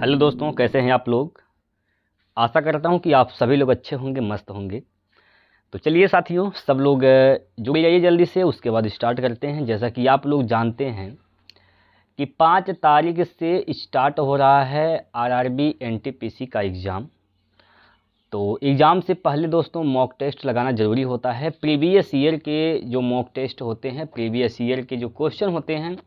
Hello दोस्तों, कैसे हैं आप लोग। आशा करता हूं कि आप सभी लोग अच्छे होंगे, मस्त होंगे। तो चलिए साथियों, सब लोग जुड़ जाइए जल्दी से। उसके बाद स्टार्ट करते हैं। जैसा कि आप लोग जानते हैं कि 5 तारीख से स्टार्ट हो रहा है आरआरबी एनटीपीसी का एग्ज़ाम। तो एग्ज़ाम से पहले दोस्तों मॉक टेस्ट लगाना ज़रूरी होता है। प्रीवियस ईयर के जो मॉक टेस्ट होते हैं, प्रीवियस ईयर के जो क्वेश्चन होते हैं,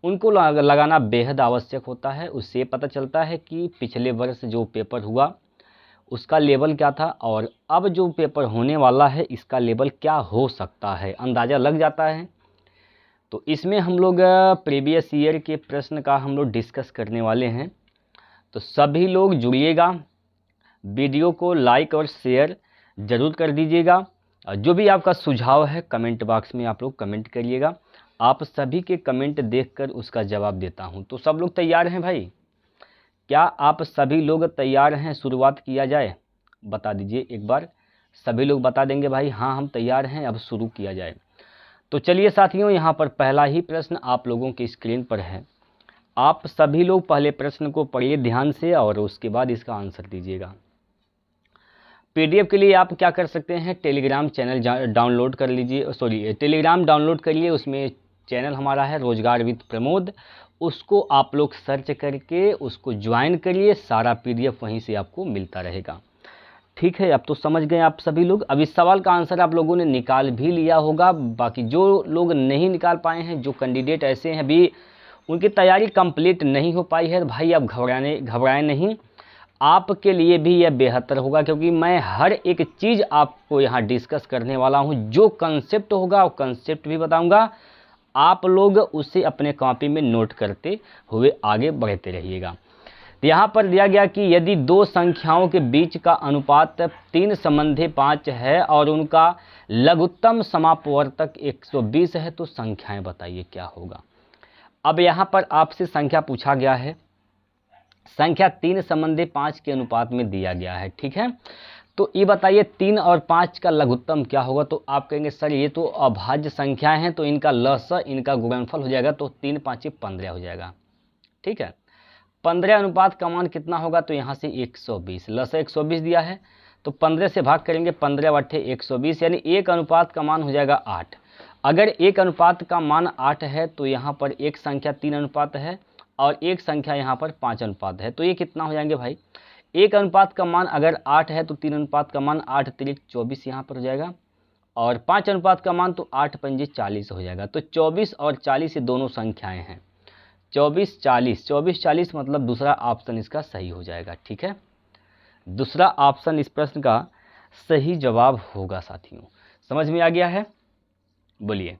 उनको लगाना बेहद आवश्यक होता है। उससे पता चलता है कि पिछले वर्ष जो पेपर हुआ उसका लेवल क्या था और अब जो पेपर होने वाला है इसका लेवल क्या हो सकता है, अंदाज़ा लग जाता है। तो इसमें हम लोग प्रीवियस ईयर के प्रश्न का हम लोग डिस्कस करने वाले हैं। तो सभी लोग जुड़िएगा, वीडियो को लाइक और शेयर ज़रूर कर दीजिएगा। जो भी आपका सुझाव है कमेंट बॉक्स में आप लोग कमेंट करिएगा। आप सभी के कमेंट देखकर उसका जवाब देता हूं। तो सब लोग तैयार हैं भाई? क्या आप सभी लोग तैयार हैं? शुरुआत किया जाए, बता दीजिए एक बार। सभी लोग बता देंगे भाई हाँ हम तैयार हैं, अब शुरू किया जाए। तो चलिए साथियों, यहाँ पर पहला ही प्रश्न आप लोगों की स्क्रीन पर है। आप सभी लोग पहले प्रश्न को पढ़िए ध्यान से और उसके बाद इसका आंसर दीजिएगा। पीडीएफ के लिए आप क्या कर सकते हैं, टेलीग्राम चैनल डाउनलोड कर लीजिए, टेलीग्राम डाउनलोड करिए। उसमें चैनल हमारा है रोजगार विद प्रमोद, उसको आप लोग सर्च करके उसको ज्वाइन करिए। सारा पीडीएफ वहीं से आपको मिलता रहेगा। ठीक है, अब तो समझ गए आप सभी लोग। अब इस सवाल का आंसर आप लोगों ने निकाल भी लिया होगा। बाकी जो लोग नहीं निकाल पाए हैं, जो कैंडिडेट ऐसे हैं अभी उनकी तैयारी कंप्लीट नहीं हो पाई है, भाई आप घबराएं नहीं। आपके लिए भी यह बेहतर होगा, क्योंकि मैं हर एक चीज़ आपको यहाँ डिस्कस करने वाला हूँ। जो कंसेप्ट होगा वो कंसेप्ट भी बताऊँगा, आप लोग उसे अपने कॉपी में नोट करते हुए आगे बढ़ते रहिएगा। यहाँ पर दिया गया कि यदि दो संख्याओं के बीच का अनुपात 3:5 है और उनका लघुत्तम समापवर्तक 120 है तो संख्याएं बताइए क्या होगा। अब यहाँ पर आपसे संख्या पूछा गया है, संख्या 3:5 के अनुपात में दिया गया है। ठीक है, तो ये बताइए 3 और 5 का लघुत्तम क्या होगा। तो आप कहेंगे सर ये तो अभाज्य संख्याएं हैं, तो इनका लस इनका गुणनफल हो जाएगा, तो 3 5 15 हो जाएगा। ठीक है, 15 अनुपात का मान कितना होगा, तो यहाँ से 120, लस 120 दिया है तो 15 से भाग करेंगे, 15 बटे 120, यानी एक अनुपात का मान हो जाएगा 8। अगर एक अनुपात का मान 8 है तो यहाँ पर एक संख्या 3 अनुपात है और एक संख्या यहाँ पर 5 अनुपात है, तो ये कितना हो जाएंगे भाई। एक अनुपात का मान अगर 8 है तो 3 अनुपात का मान 8 तिरिक 24 यहाँ पर हो जाएगा, और 5 अनुपात का मान तो 8 पंजे 40 हो जाएगा। तो 24 और 40 ये दोनों संख्याएं हैं, 24 40 मतलब दूसरा ऑप्शन इसका सही हो जाएगा। ठीक है, दूसरा ऑप्शन इस प्रश्न का सही जवाब होगा साथियों। समझ में आ गया है? बोलिए।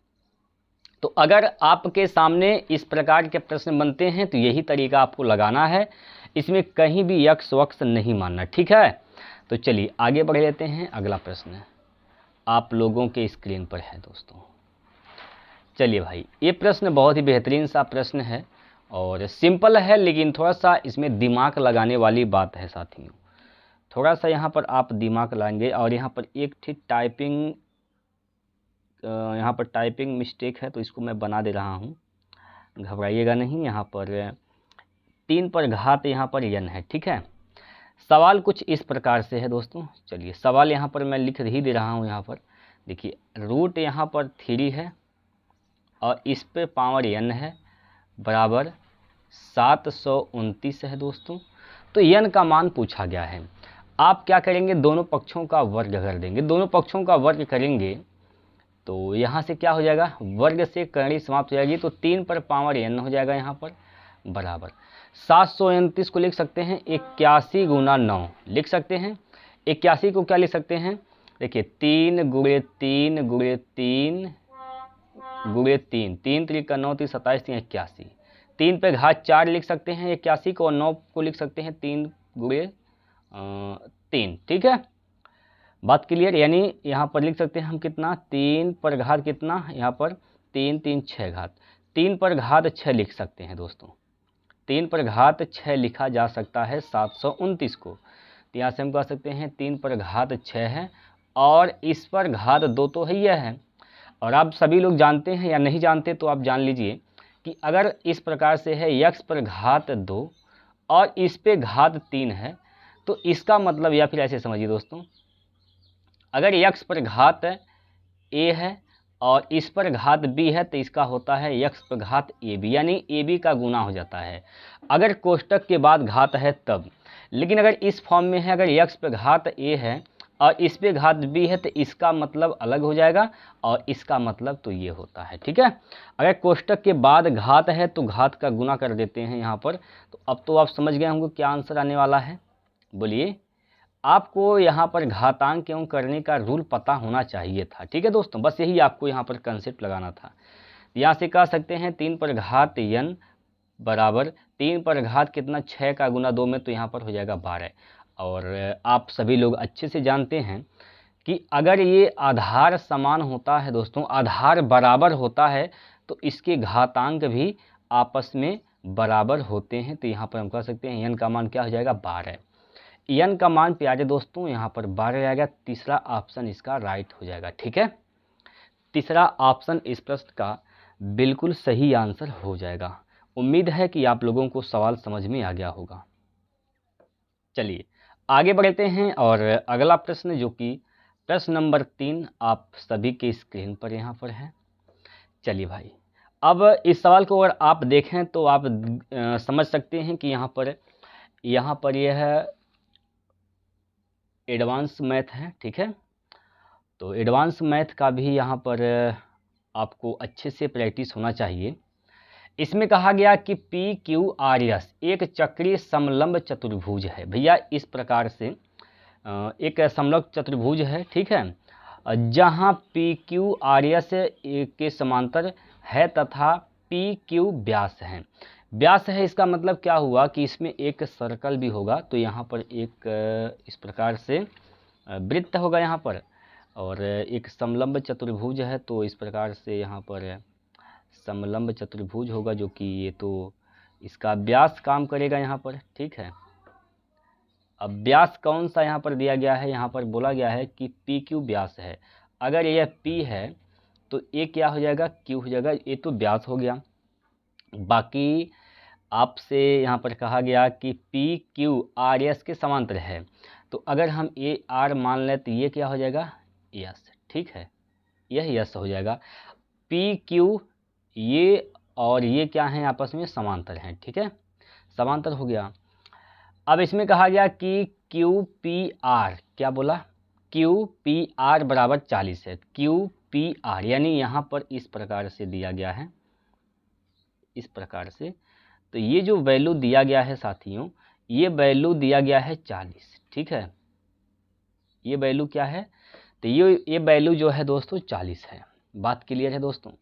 तो अगर आपके सामने इस प्रकार के प्रश्न बनते हैं तो यही तरीका आपको लगाना है, इसमें कहीं भी यक्स वक्स नहीं मानना। ठीक है, तो चलिए आगे बढ़ लेते हैं। अगला प्रश्न आप लोगों के स्क्रीन पर है दोस्तों। चलिए भाई, ये प्रश्न बहुत ही बेहतरीन सा प्रश्न है और सिंपल है, लेकिन थोड़ा सा इसमें दिमाग लगाने वाली बात है साथियों। थोड़ा सा यहाँ पर आप दिमाग लगाएंगे और यहाँ पर एक ठीक टाइपिंग मिस्टेक है, तो इसको मैं बना दे रहा हूँ, घबराइएगा नहीं। यहाँ पर 3 पर घात यहाँ पर n है। ठीक है, सवाल कुछ इस प्रकार से है दोस्तों। चलिए सवाल यहाँ पर मैं लिख ही दे रहा हूँ। यहाँ पर देखिए, रूट यहाँ पर 3 है और इस पे पावर n है, बराबर 729 है दोस्तों। तो n का मान पूछा गया है। आप क्या करेंगे, दोनों पक्षों का वर्ग कर देंगे। दोनों पक्षों का वर्ग करेंगे तो यहाँ से क्या हो जाएगा, वर्ग से करणी समाप्त हो जाएगी, तो 3 पर पावर n हो जाएगा यहाँ पर, बराबर 729 को लिख सकते हैं 81 गुना 9 लिख सकते हैं। 81 को क्या लिख सकते हैं, देखिए 3 गुणे 3 गुणे 3 गुणे 3, 3 3 का 9 3 27 3 81, 3 पे घात 4 लिख सकते हैं 81 को, और 9 को लिख सकते हैं 3 गुणे 3। ठीक है, बात क्लियर। यानी यहाँ पर लिख सकते हैं हम कितना, 3 पर घात कितना, यहाँ पर 3 3 6 घात, 3 पर घात 6 लिख सकते हैं दोस्तों। 3 पर घात 6 लिखा जा सकता है 729 को। तो यहाँ से हम कह सकते हैं 3 पर घात 6 है और इस पर घात 2 तो है यह है। और आप सभी लोग जानते हैं या नहीं जानते तो आप जान लीजिए कि अगर इस प्रकार से है x पर घात 2 और इस पे घात 3 है, तो इसका मतलब, या फिर ऐसे समझिए दोस्तों, अगर x पर घात a है और इस पर घात b है तो इसका होता है x पर घात ab, यानी ab का गुना हो जाता है अगर कोष्टक के बाद घात है तब। लेकिन अगर इस फॉर्म में है, अगर x पर घात a है और इस पे घात b है तो इसका मतलब अलग हो जाएगा और इसका मतलब तो ये होता है। ठीक है, अगर कोष्टक के बाद घात है तो घात का गुना कर देते हैं यहाँ पर। तो अब तो आप समझ गए होंगे क्या आंसर आने वाला है। बोलिए, आपको यहाँ पर घातांक एवं करने का रूल पता होना चाहिए था। ठीक है दोस्तों, बस यही आपको यहाँ पर कंसेप्ट लगाना था। यहाँ से कह सकते हैं 3 पर घात n बराबर 3 पर घात कितना, 6 का गुना 2 में, तो यहाँ पर हो जाएगा 12। और आप सभी लोग अच्छे से जानते हैं कि अगर ये आधार समान होता है दोस्तों, आधार बराबर होता है, तो इसके घातांक भी आपस में बराबर होते हैं। तो यहाँ पर हम कह सकते हैं n का मान क्या हो जाएगा, 12। n का मान प्यारे दोस्तों यहाँ पर 12 आएगा। तीसरा ऑप्शन इसका राइट हो जाएगा। ठीक है, तीसरा ऑप्शन इस प्रश्न का बिल्कुल सही आंसर हो जाएगा। उम्मीद है कि आप लोगों को सवाल समझ में आ गया होगा। चलिए आगे बढ़ते हैं और अगला प्रश्न, जो कि प्रश्न नंबर 3 आप सभी के स्क्रीन पर यहाँ पर है। चलिए भाई, अब इस सवाल को अगर आप देखें तो आप समझ सकते हैं कि यहाँ पर यह एडवांस मैथ है। ठीक है, तो एडवांस मैथ का भी यहाँ पर आपको अच्छे से प्रैक्टिस होना चाहिए। इसमें कहा गया कि पी क्यू आर एस एक चक्रीय समलंब चतुर्भुज है। भैया इस प्रकार से एक समलंब चतुर्भुज है। ठीक है, जहाँ पी क्यू आर एस के समांतर है तथा पी क्यू व्यास है। व्यास है इसका मतलब क्या हुआ कि इसमें एक सर्कल भी होगा, तो यहाँ पर एक इस प्रकार से वृत्त होगा यहाँ पर, और एक समलंब चतुर्भुज है, तो इस प्रकार से यहाँ पर समलंब चतुर्भुज होगा, जो कि ये तो इसका व्यास काम करेगा यहाँ पर। ठीक है, अब व्यास कौन सा यहाँ पर दिया गया है, यहाँ पर बोला गया है कि पी क्यू व्यास है। अगर यह पी है तो ये क्या हो जाएगा, क्यू हो जाएगा। ये तो व्यास हो गया। बाकी आपसे यहाँ पर कहा गया कि पी क्यू आर एस के समांतर है, तो अगर हम ए आर मान लें तो ये क्या हो जाएगा, यस। ठीक है, यह यस हो जाएगा। पी क्यू ये और ये क्या हैं, आपस में समांतर हैं। ठीक है, समांतर हो गया। अब इसमें कहा गया कि क्यू पी आर, क्या बोला, क्यू पी आर बराबर 40 है। क्यू पी आर यानी यहाँ पर इस प्रकार से दिया गया है, इस प्रकार से। तो ये जो वैल्यू दिया गया है साथियों, ये वैल्यू दिया गया है 40। ठीक है, ये वैल्यू क्या है, तो ये वैल्यू जो है दोस्तों 40 है। बात क्लियर है दोस्तों।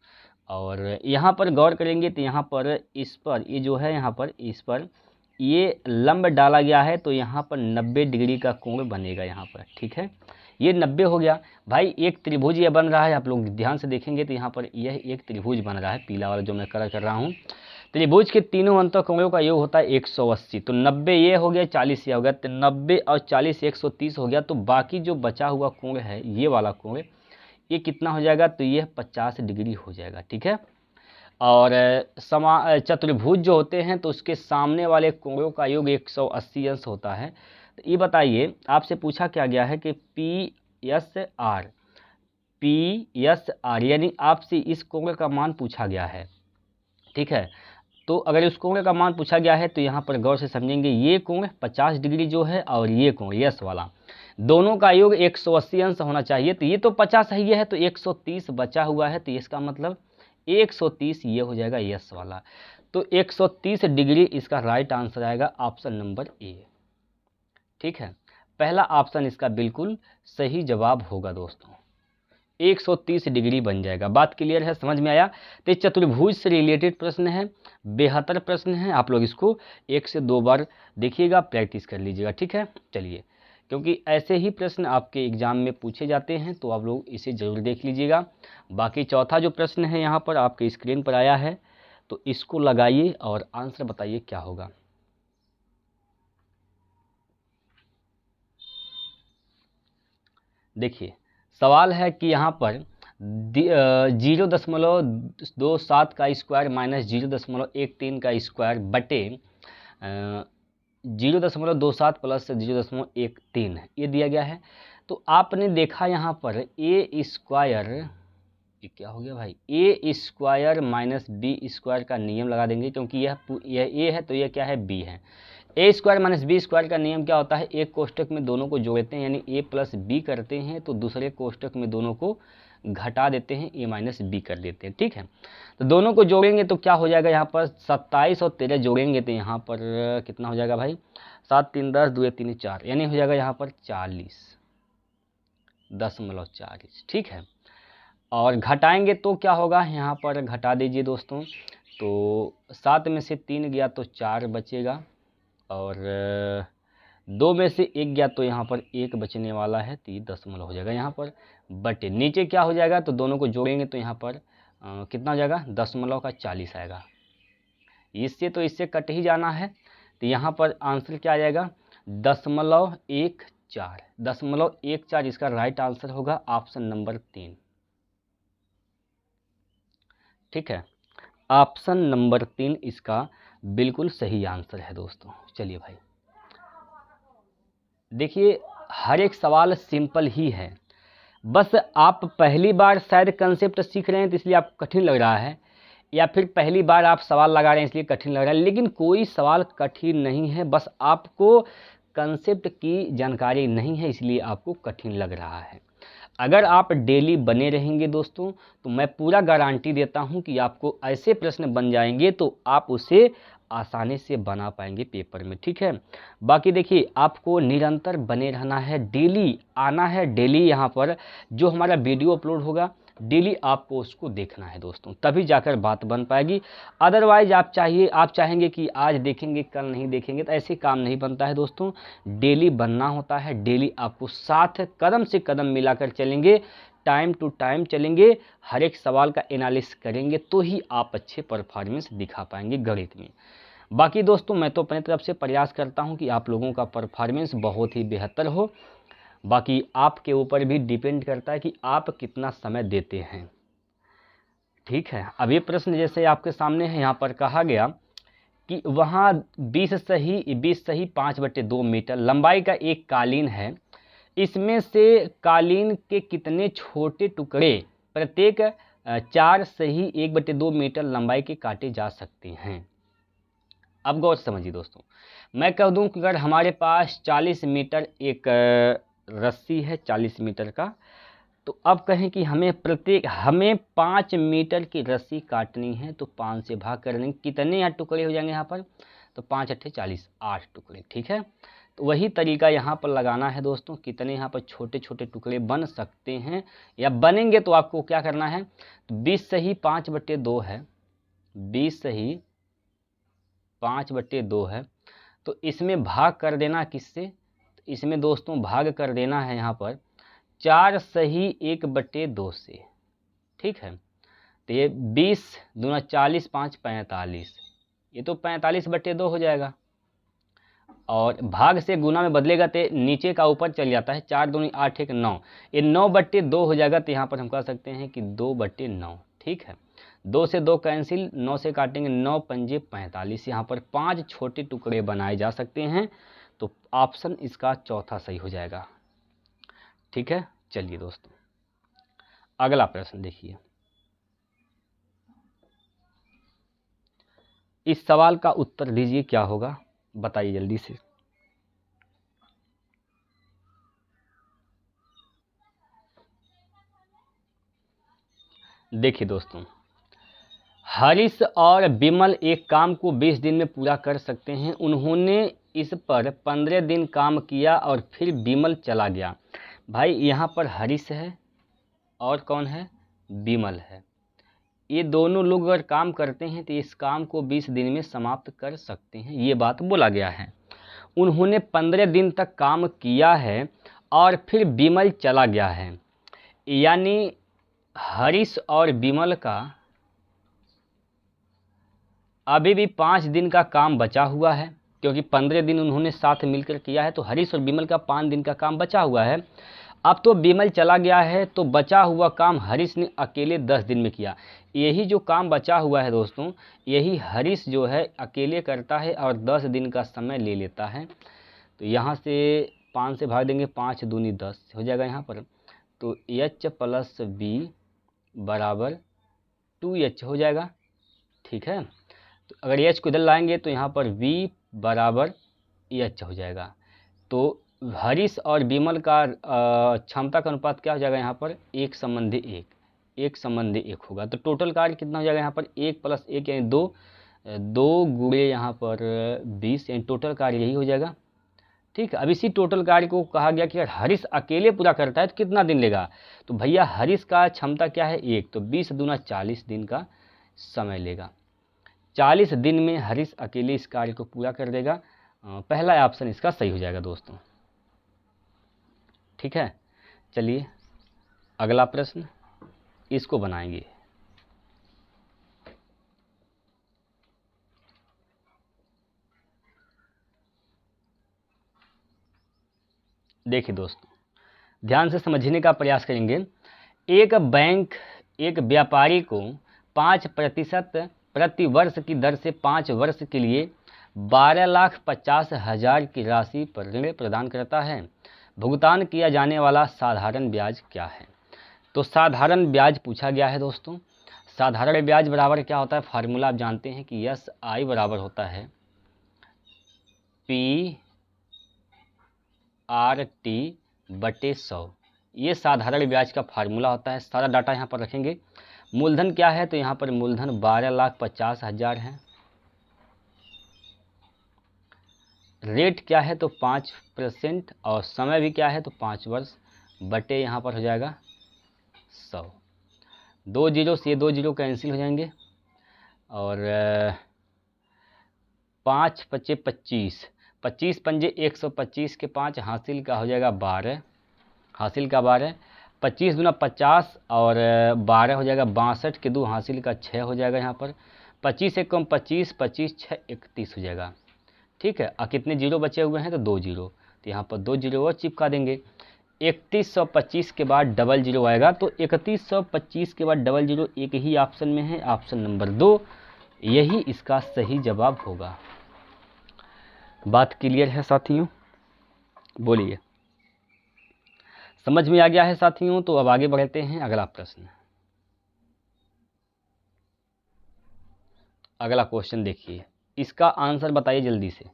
और यहाँ पर गौर करेंगे तो यहाँ पर इस पर ये जो है, यहाँ पर इस पर ये लंब डाला गया है, तो यहाँ पर 90 डिग्री का कोण बनेगा यहाँ पर। ठीक है, ये 90 हो गया। भाई एक त्रिभुज ये बन रहा है, आप लोग ध्यान से देखेंगे तो यहाँ पर यह एक त्रिभुज बन रहा है, पीला वाला जो मैं कलर कर रहा हूँ। त्रिभुज के तीनों अंतःकोणों का योग होता है 180, तो 90 ये हो गया, 40 ये हो गया, तो 90 और 40 130 हो गया। तो बाकी जो बचा हुआ कोण है, ये वाला कोण, ये कितना हो जाएगा, तो ये 50 डिग्री हो जाएगा। ठीक है, और चतुर्भुज जो होते हैं तो उसके सामने वाले कोणों का योग 180 अंश होता है। तो ये बताइए, आपसे पूछा क्या गया है कि पी एस आर यानी आपसे इस कोण का मान पूछा गया है। ठीक है, तो अगर इस कोण का मान पूछा गया है तो यहाँ पर गौर से समझेंगे, ये कोण 50 डिग्री जो है और ये कोण यस वाला, दोनों का योग 180 अंश होना चाहिए। तो ये तो 50 है, ये है, तो 130 बचा हुआ है, तो इसका मतलब 130 ये हो जाएगा यस वाला। तो 130 डिग्री इसका राइट आंसर आएगा, ऑप्शन नंबर ए। ठीक है, पहला ऑप्शन इसका बिल्कुल सही जवाब होगा दोस्तों, 130 डिग्री बन जाएगा। बात क्लियर है, समझ में आया। तो चतुर्भुज से रिलेटेड प्रश्न है, बेहतर प्रश्न है, आप लोग इसको 1 से 2 बार देखिएगा, प्रैक्टिस कर लीजिएगा। ठीक है, चलिए, क्योंकि ऐसे ही प्रश्न आपके एग्जाम में पूछे जाते हैं, तो आप लोग इसे ज़रूर देख लीजिएगा। बाकी चौथा जो प्रश्न है यहाँ पर आपके स्क्रीन पर आया है, तो इसको लगाइए और आंसर बताइए क्या होगा। देखिए सवाल है कि यहाँ पर 0.27 का स्क्वायर माइनस 0.13 का स्क्वायर बटे 0.27 प्लस 0.13 ये दिया गया है। तो आपने देखा यहाँ पर ए स्क्वायर, ये क्या हो गया भाई, ए स्क्वायर माइनस बी स्क्वायर का नियम लगा देंगे, क्योंकि यह ए है तो यह क्या है, बी है। ए स्क्वायर माइनस बी स्क्वायर का नियम क्या होता है, एक कोष्टक में दोनों को जोड़ते हैं यानी ए प्लस बी करते हैं, तो दूसरे कोष्टक में दोनों को घटा देते हैं, ए माइनस बी कर देते हैं। ठीक है, तो दोनों को जोड़ेंगे तो क्या हो जाएगा, यहाँ पर 27 और 13 जोड़ेंगे तो यहाँ पर कितना हो जाएगा भाई, 7 3 10 2 3 4, यानी हो जाएगा यहाँ पर 40.40। ठीक है, और घटाएंगे तो क्या होगा, यहाँ पर घटा दीजिए दोस्तों, तो 7 में से 3 गया तो 4 बचेगा, और 2 में से 1 गया तो यहाँ पर 1 बचने वाला है, तो ये दशमलव हो जाएगा यहाँ पर, बटे नीचे क्या हो जाएगा, तो दोनों को जोड़ेंगे तो यहाँ पर कितना हो जाएगा, 0.40 आएगा। इससे तो इससे कट ही जाना है, तो यहाँ पर आंसर क्या आ जाएगा, 0.14। 0.14 इसका राइट आंसर होगा ऑप्शन नंबर 3। ठीक है, ऑप्शन नंबर 3 इसका बिल्कुल सही आंसर है दोस्तों। चलिए भाई, देखिए हर एक सवाल सिंपल ही है, बस आप पहली बार शायद कंसेप्ट सीख रहे हैं तो इसलिए आपको कठिन लग रहा है, या फिर पहली बार आप सवाल लगा रहे हैं इसलिए कठिन लग रहा है, लेकिन कोई सवाल कठिन नहीं है, बस आपको कंसेप्ट की जानकारी नहीं है इसलिए आपको कठिन लग रहा है। अगर आप डेली बने रहेंगे दोस्तों तो मैं पूरा गारंटी देता हूं कि आपको ऐसे प्रश्न बन जाएंगे तो आप उसे आसानी से बना पाएंगे पेपर में। ठीक है, बाकी देखिए आपको निरंतर बने रहना है, डेली आना है, डेली यहाँ पर जो हमारा वीडियो अपलोड होगा डेली आपको उसको देखना है दोस्तों, तभी जाकर बात बन पाएगी। अदरवाइज आप चाहेंगे कि आज देखेंगे कल नहीं देखेंगे, तो ऐसे काम नहीं बनता है दोस्तों, डेली बनना होता है। डेली आपको साथ कदम से कदम मिलाकर चलेंगे, टाइम टू टाइम चलेंगे, हर एक सवाल का एनालिसिस करेंगे तो ही आप अच्छे परफॉर्मेंस दिखा पाएंगे गणित में। बाकी दोस्तों मैं तो अपने तरफ से प्रयास करता हूं कि आप लोगों का परफॉर्मेंस बहुत ही बेहतर हो, बाकी आपके ऊपर भी डिपेंड करता है कि आप कितना समय देते हैं। ठीक है, अब ये प्रश्न जैसे आपके सामने है, यहाँ पर कहा गया कि वहाँ 20 सही 5/2 मीटर लंबाई का एक कालीन है, इसमें से कालीन के कितने छोटे टुकड़े प्रत्येक 4 सही 1/2 मीटर लंबाई के काटे जा सकते हैं। अब गौर समझिए दोस्तों, मैं कह दूं कि अगर हमारे पास 40 मीटर एक रस्सी है 40 मीटर का, तो अब कहें कि हमें 5 मीटर की रस्सी काटनी है, तो 5 से भाग कर देंगे, कितने यहाँ टुकड़े हो जाएंगे यहाँ पर, तो 5 8 40, 8 टुकड़े। ठीक है, तो वही तरीका यहाँ पर लगाना है दोस्तों, कितने यहाँ पर छोटे छोटे टुकड़े बन सकते हैं या बनेंगे, तो आपको क्या करना है, तो 20 सही 5/2 है, 20 सही 5/2 है, तो इसमें भाग कर देना किससे, तो इसमें दोस्तों भाग कर देना है यहाँ पर 4 सही 1/2 से। ठीक है, तो ये 20 दूना 40 5 45, ये तो 45/2 हो जाएगा, और भाग से गुना में बदलेगा तो नीचे का ऊपर चल जाता है, 4 दूनी 8 1 9, ये 9/2 हो जाएगा, तो यहाँ पर हम कह सकते हैं कि 2/9। ठीक है, 2 से 2 कैंसिल, 9 से काटेंगे, 9 पंजे 45, यहाँ पर 5 छोटे टुकड़े बनाए जा सकते हैं, तो ऑप्शन इसका चौथा सही हो जाएगा। ठीक है, चलिए दोस्तों अगला प्रश्न देखिए, इस सवाल का उत्तर दीजिए क्या होगा, बताइए जल्दी से। देखिए दोस्तों, हरीश और विमल एक काम को 20 दिन में पूरा कर सकते हैं, उन्होंने इस पर 15 दिन काम किया और फिर विमल चला गया। भाई यहाँ पर हरीश है और कौन है, विमल है, ये दोनों लोग अगर काम करते हैं तो इस काम को 20 दिन में समाप्त कर सकते हैं, ये बात बोला गया है। उन्होंने 15 दिन तक काम किया है और फिर विमल चला गया है, यानी हरीश और विमल का अभी भी 5 दिन का काम बचा हुआ है, क्योंकि 15 दिन उन्होंने साथ मिलकर किया है, तो हरीश और विमल का 5 दिन का काम बचा हुआ है, अब तो बिमल चला गया है तो बचा हुआ काम हरीश ने अकेले 10 दिन में किया। यही जो काम बचा हुआ है दोस्तों, यही हरीश जो है अकेले करता है और 10 दिन का समय ले लेता है। तो यहाँ से 5 से भाग देंगे, 5 दूनी 10 हो जाएगा यहाँ पर। तो H प्लस B बराबर 2H हो जाएगा, ठीक है। तो अगर H को इधर लाएंगे तो यहाँ पर V बराबर H हो जाएगा। तो हरीश और बिमल का क्षमता का अनुपात क्या हो जाएगा यहाँ पर, 1 संबंधी 1, 1 संबंधी 1 होगा। तो टोटल कार्य कितना हो जाएगा यहाँ पर, 1 प्लस 1 यानी 2, 2 गुणे यहाँ पर 20 यानी टोटल कार्य यही हो जाएगा, ठीक है। अब इसी टोटल कार्य को कहा गया कि अगर हरीश अकेले पूरा करता है तो कितना दिन लेगा। तो भैया हरीश का क्षमता क्या है 1, तो 20 दूना 40 दिन का समय लेगा। 40 दिन में हरीश अकेले इस कार्य को पूरा कर देगा। पहला ऑप्शन इसका सही हो जाएगा दोस्तों, ठीक है। चलिए अगला प्रश्न इसको बनाएंगे। देखिए दोस्तों, ध्यान से समझने का प्रयास करेंगे। एक बैंक एक व्यापारी को 5% प्रति वर्ष की दर से 5 वर्ष के लिए 12,50,000 की राशि पर ऋण प्रदान करता है। भुगतान किया जाने वाला साधारण ब्याज क्या है। तो साधारण ब्याज पूछा गया है दोस्तों। साधारण ब्याज बराबर क्या होता है, फार्मूला आप जानते हैं कि SI बराबर होता है PRT/100। ये साधारण ब्याज का फार्मूला होता है। सारा डाटा यहाँ पर रखेंगे। मूलधन क्या है, तो यहाँ पर मूलधन 12,50,000 है। रेट क्या है, तो 5% और समय भी क्या है, तो 5 वर्ष बटे यहाँ पर हो जाएगा 100। 2 जीरो से 2 जीरो कैंसिल हो जाएंगे और 5 पच्चे 25, 25 पंजे 125 के 5 हासिल का हो जाएगा 12, हासिल का 12, 25 दूना 50 और 12 हो जाएगा 62 के 2 हासिल का 6 हो जाएगा यहाँ पर। 25 से कम 25, 25 6 31 हो जाएगा, ठीक है। और कितने जीरो बचे हुए हैं, तो 2 जीरो, तो यहाँ पर 2 जीरो और चिपका देंगे। 3125 के बाद डबल जीरो आएगा, तो 3125 के बाद डबल जीरो एक ही ऑप्शन में है, ऑप्शन नंबर 2, यही इसका सही जवाब होगा। बात क्लियर है साथियों, बोलिए समझ में आ गया है साथियों। तो अब आगे बढ़ते हैं, अगला प्रश्न, अगला क्वेश्चन देखिए, इसका आंसर बताइए जल्दी से।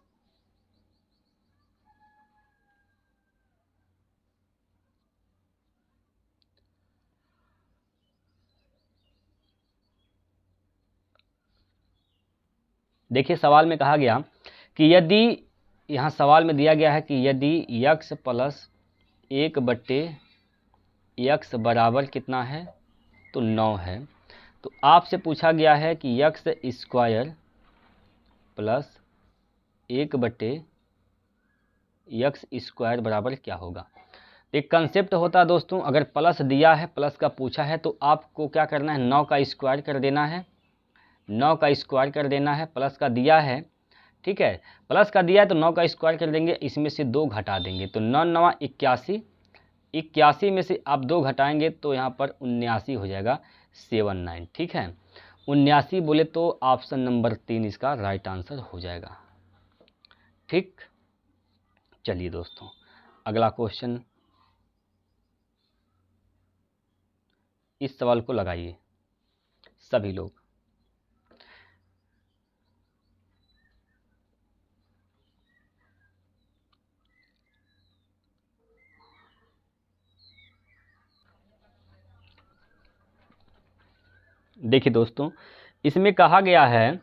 देखिए सवाल में कहा गया कि यदि, यहाँ सवाल में दिया गया है कि यदि x प्लस 1/x बराबर कितना है, तो 9 है। तो आपसे पूछा गया है कि x square plus 1/x square बराबर क्या होगा। एक कंसेप्ट होता है दोस्तों, अगर प्लस दिया है, प्लस का पूछा है, तो आपको क्या करना है, 9 का स्क्वायर कर देना है, 9 का स्क्वायर कर देना है। प्लस का दिया है, ठीक है, प्लस का दिया है तो 9 का स्क्वायर कर देंगे, इसमें से 2 घटा देंगे, तो 9 9 81, 81 में से आप 2 घटाएंगे तो यहाँ पर 79 हो जाएगा, 79, ठीक है। 79 बोले तो ऑप्शन नंबर 3 इसका राइट आंसर हो जाएगा, ठीक। चलिए दोस्तों अगला क्वेश्चन, इस सवाल को लगाइए सभी लोग। देखिए दोस्तों, इसमें कहा गया है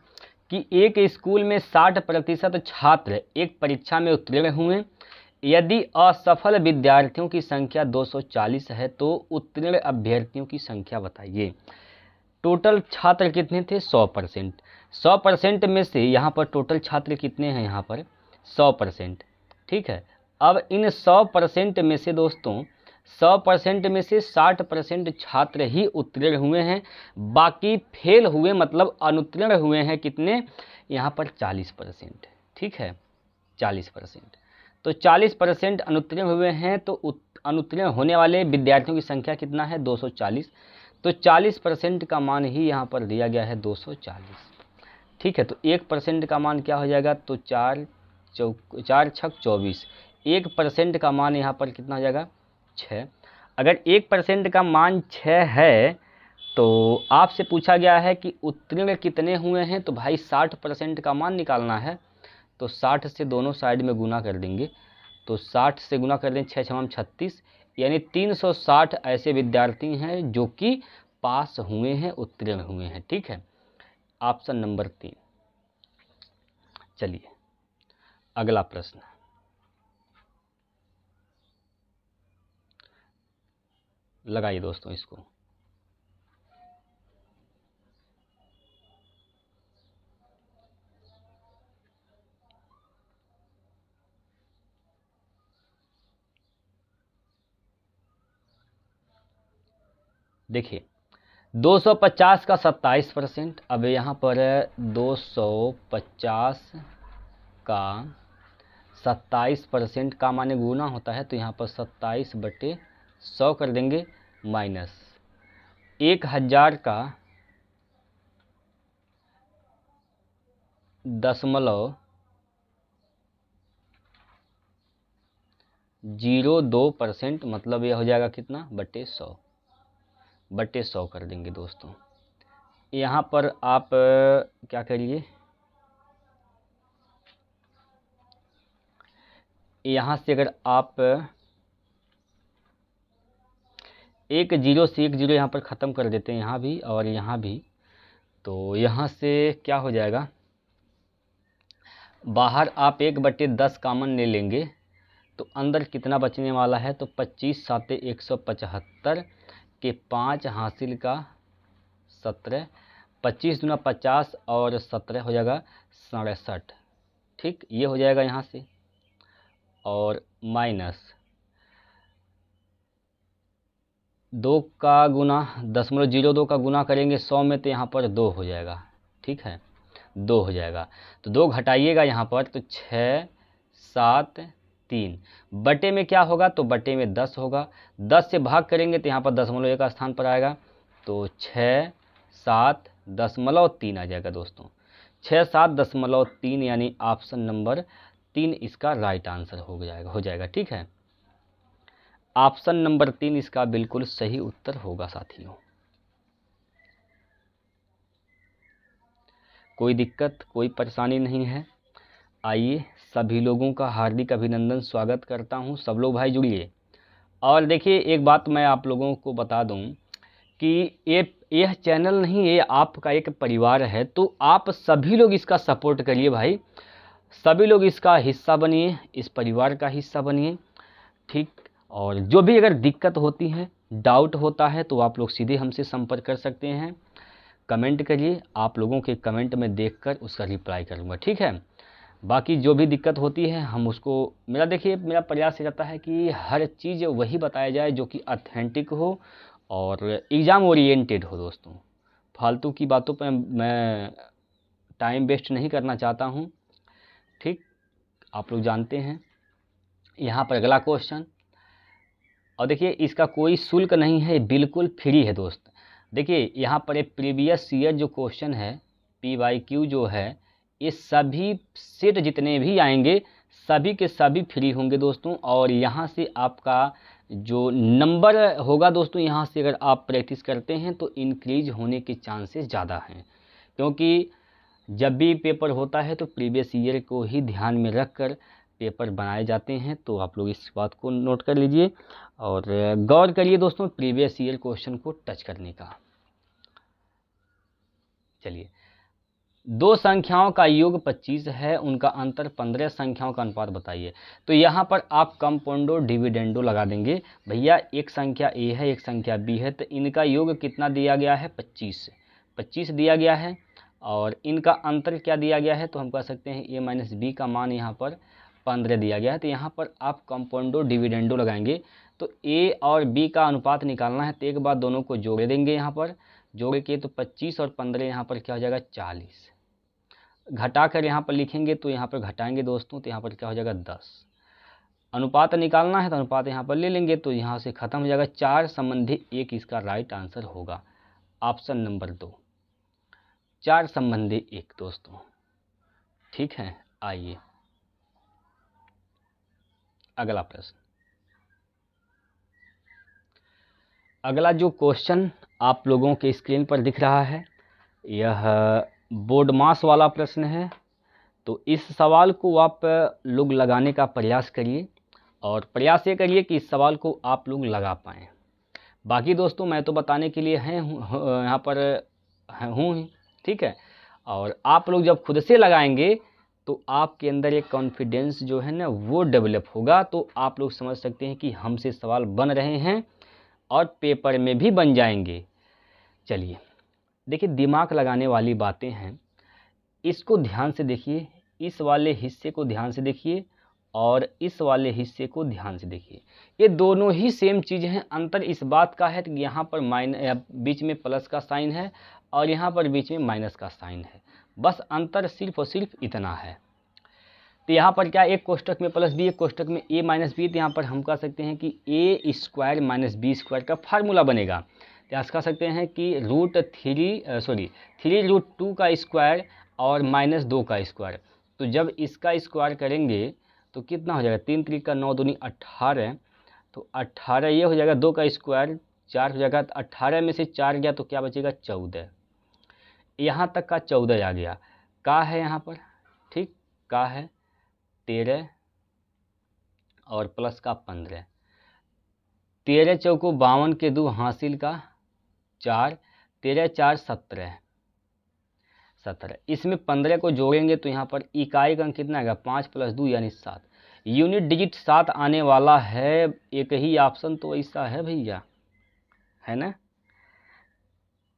कि एक स्कूल में 60% छात्र एक परीक्षा में उत्तीर्ण हुए। यदि असफल विद्यार्थियों की संख्या 240 है तो उत्तीर्ण अभ्यर्थियों की संख्या बताइए। टोटल छात्र कितने थे, 100%। 100% में से यहाँ पर टोटल छात्र कितने हैं, यहाँ पर 100%, ठीक है। अब इन 100% में से दोस्तों, 100% में से 60% छात्र ही उत्तीर्ण हुए हैं, बाकी फेल हुए मतलब अनुत्तीर्ण हुए हैं कितने, यहाँ पर 40%, ठीक है, 40%। तो 40% अनुत्तीर्ण हुए हैं, तो अनुत्तीर्ण होने वाले विद्यार्थियों की संख्या कितना है 240। तो 40% का मान ही यहाँ पर दिया गया है 240। ठीक है, तो 1% का मान क्या हो जाएगा, तो 4 छक 24। 1% का मान यहाँ पर कितना हो जाएगा 6। अगर 1% का मान 6 है तो आपसे पूछा गया है कि उत्तीर्ण कितने हुए हैं, तो भाई 60% का मान निकालना है। तो 60 से दोनों साइड में गुना कर देंगे, तो 60 से गुना कर दें 6 छम 36, यानी 360 ऐसे विद्यार्थी हैं जो कि पास हुए हैं, उत्तीर्ण हुए हैं। ठीक है, ऑप्शन नंबर 3। चलिए अगला प्रश्न, लगाइए दोस्तों इसको। देखिए 250 का 27%, अब यहाँ पर 250 का 27% का माने गुना होता है, तो यहाँ पर 27/100 कर देंगे, माइनस 1000 का 0.02%, मतलब यह हो जाएगा कितना बटे 100 कर देंगे दोस्तों। यहाँ पर आप क्या करिए, यहाँ से अगर आप एक जीरो से एक जीरो यहाँ पर ख़त्म कर देते हैं, यहाँ भी और यहाँ भी, तो यहाँ से क्या हो जाएगा, बाहर आप 1/10 कॉमन ले लेंगे तो अंदर कितना बचने वाला है, तो 25 साते 175 के 5 हासिल का 17, 25 दूना 50 और 17 हो जाएगा 67। ठीक, ये हो जाएगा यहाँ से, और माइनस 2 का गुना 0.02 का गुना करेंगे 100 में, तो यहाँ पर 2 हो जाएगा। ठीक है, 2 हो जाएगा, तो 2 घटाइएगा यहाँ पर, तो 6 7 3 बटे में क्या होगा, तो बटे में 10 होगा। 10 से भाग करेंगे तो यहाँ पर 0.1 का स्थान पर आएगा, तो 6 7 0.3 आ जाएगा दोस्तों। 6 7 0.3 यानी ऑप्शन नंबर 3 इसका राइट आंसर हो जाएगा। ठीक है, ऑप्शन नंबर 3 इसका बिल्कुल सही उत्तर होगा साथियों। कोई दिक्कत कोई परेशानी नहीं है। आइए, सभी लोगों का हार्दिक अभिनंदन, स्वागत करता हूं। सब लोग भाई जुड़िए। और देखिए एक बात मैं आप लोगों को बता दूं कि यह चैनल नहीं, ये आपका एक परिवार है, तो आप सभी लोग इसका सपोर्ट करिए भाई। सभी लोग इसका हिस्सा बनिए, इस परिवार का हिस्सा बनिए। ठीक, और जो भी अगर दिक्कत होती है, डाउट होता है, तो आप लोग सीधे हमसे संपर्क कर सकते हैं। कमेंट करिए, आप लोगों के कमेंट में देखकर उसका रिप्लाई करूँगा। ठीक है, बाकी जो भी दिक्कत होती है हम उसको, मेरा प्रयास ये रहता है कि हर चीज़ वही बताया जाए जो कि ऑथेंटिक हो और एग्ज़ाम ओरिएंटेड हो दोस्तों। फालतू की बातों पर मैं टाइम वेस्ट नहीं करना चाहता हूँ। ठीक, आप लोग जानते हैं। यहाँ पर अगला क्वेश्चन, और देखिए इसका कोई शुल्क नहीं है, बिल्कुल फ्री है दोस्त। देखिए यहाँ पर एक प्रीवियस ईयर जो क्वेश्चन है, PYQ जो है, ये सभी सेट जितने भी आएंगे सभी के सभी फ्री होंगे दोस्तों। और यहाँ से आपका जो नंबर होगा दोस्तों, यहाँ से अगर आप प्रैक्टिस करते हैं तो इंक्रीज होने के चांसेस ज़्यादा हैं, क्योंकि जब भी पेपर होता है तो प्रीवियस ईयर को ही ध्यान में रख कर पेपर बनाए जाते हैं। तो आप लोग इस बात को नोट कर लीजिए और गौर करिए दोस्तों प्रीवियस ईयर क्वेश्चन को टच करने का। चलिए, दो संख्याओं का योग 25 है, उनका अंतर 15 संख्याओं का अनुपात बताइए। तो यहाँ पर आप कंपाउंडो डिविडेंडो लगा देंगे। भैया एक संख्या ए है, एक संख्या बी है, तो इनका योग कितना दिया गया है, 25 दिया गया है। और इनका अंतर क्या दिया गया है, तो हम कह सकते हैं ए माइनस बी का मान यहाँ पर 15 दिया गया है। तो यहाँ पर आप कंपाउंडो डिविडेंडो लगाएंगे, तो ए और बी का अनुपात निकालना है, तो एक बार दोनों को जोड़ देंगे। यहाँ पर जोड़ के तो 25 और 15 यहाँ पर क्या हो जाएगा 40। घटा कर यहाँ पर लिखेंगे तो यहाँ पर घटाएंगे दोस्तों, तो यहाँ पर क्या हो जाएगा 10। अनुपात निकालना है तो अनुपात यहाँ पर ले लेंगे, तो यहाँ से खत्म हो जाएगा। 4 संबंधी 1 इसका राइट आंसर होगा, ऑप्शन नंबर 2, 4 संबंधी 1 दोस्तों। ठीक है, आइए अगला प्रश्न। अगला जो क्वेश्चन आप लोगों के स्क्रीन पर दिख रहा है, यह बोर्ड मास वाला प्रश्न है। तो इस सवाल को आप लोग लगाने का प्रयास करिए, और प्रयास ये करिए कि इस सवाल को आप लोग लगा पाएँ। बाकी दोस्तों मैं तो बताने के लिए यहाँ पर हूँ, ठीक है। और आप लोग जब खुद से लगाएंगे तो आपके अंदर एक कॉन्फिडेंस जो है ना वो डेवलप होगा, तो आप लोग समझ सकते हैं कि हमसे सवाल बन रहे हैं और पेपर में भी बन जाएंगे। चलिए देखिए, दिमाग लगाने वाली बातें हैं, इसको ध्यान से देखिए, इस वाले हिस्से को ध्यान से देखिए और इस वाले हिस्से को ध्यान से देखिए। ये दोनों ही सेम चीज़ हैं। अंतर इस बात का है कि यहाँ पर बीच में प्लस का साइन है और यहाँ पर बीच में माइनस का साइन है, बस अंतर सिर्फ और सिर्फ इतना है। तो यहाँ पर क्या, एक कोष्टक में प्लस बी, एक कोष्टक में ए माइनस बी, तो यहाँ पर हम कह सकते हैं कि ए स्क्वायर माइनस बी स्क्वायर का फार्मूला बनेगा। तो यहाँ कह सकते हैं कि थ्री रूट 2 का स्क्वायर और माइनस 2 का स्क्वायर। तो जब इसका स्क्वायर करेंगे तो कितना हो जाएगा, 3 त्रिक का 9 दूनी 18, तो 18 ये हो जाएगा, 2 का स्क्वायर 4 हो जाएगा, 18 में से 4 गया तो क्या बचेगा 14। यहाँ तक का 14 आ गया, का है यहाँ पर, ठीक, का है 13 और प्लस का 15, 13 चौको 52 के 2 हासिल का 4, 13 4 17, इसमें 15 को जोड़ेंगे तो यहाँ पर इकाई का अंक कितना आएगा, 5 + 2 यानी 7। यूनिट डिजिट 7 आने वाला है, एक ही ऑप्शन तो ऐसा है भैया, है ना,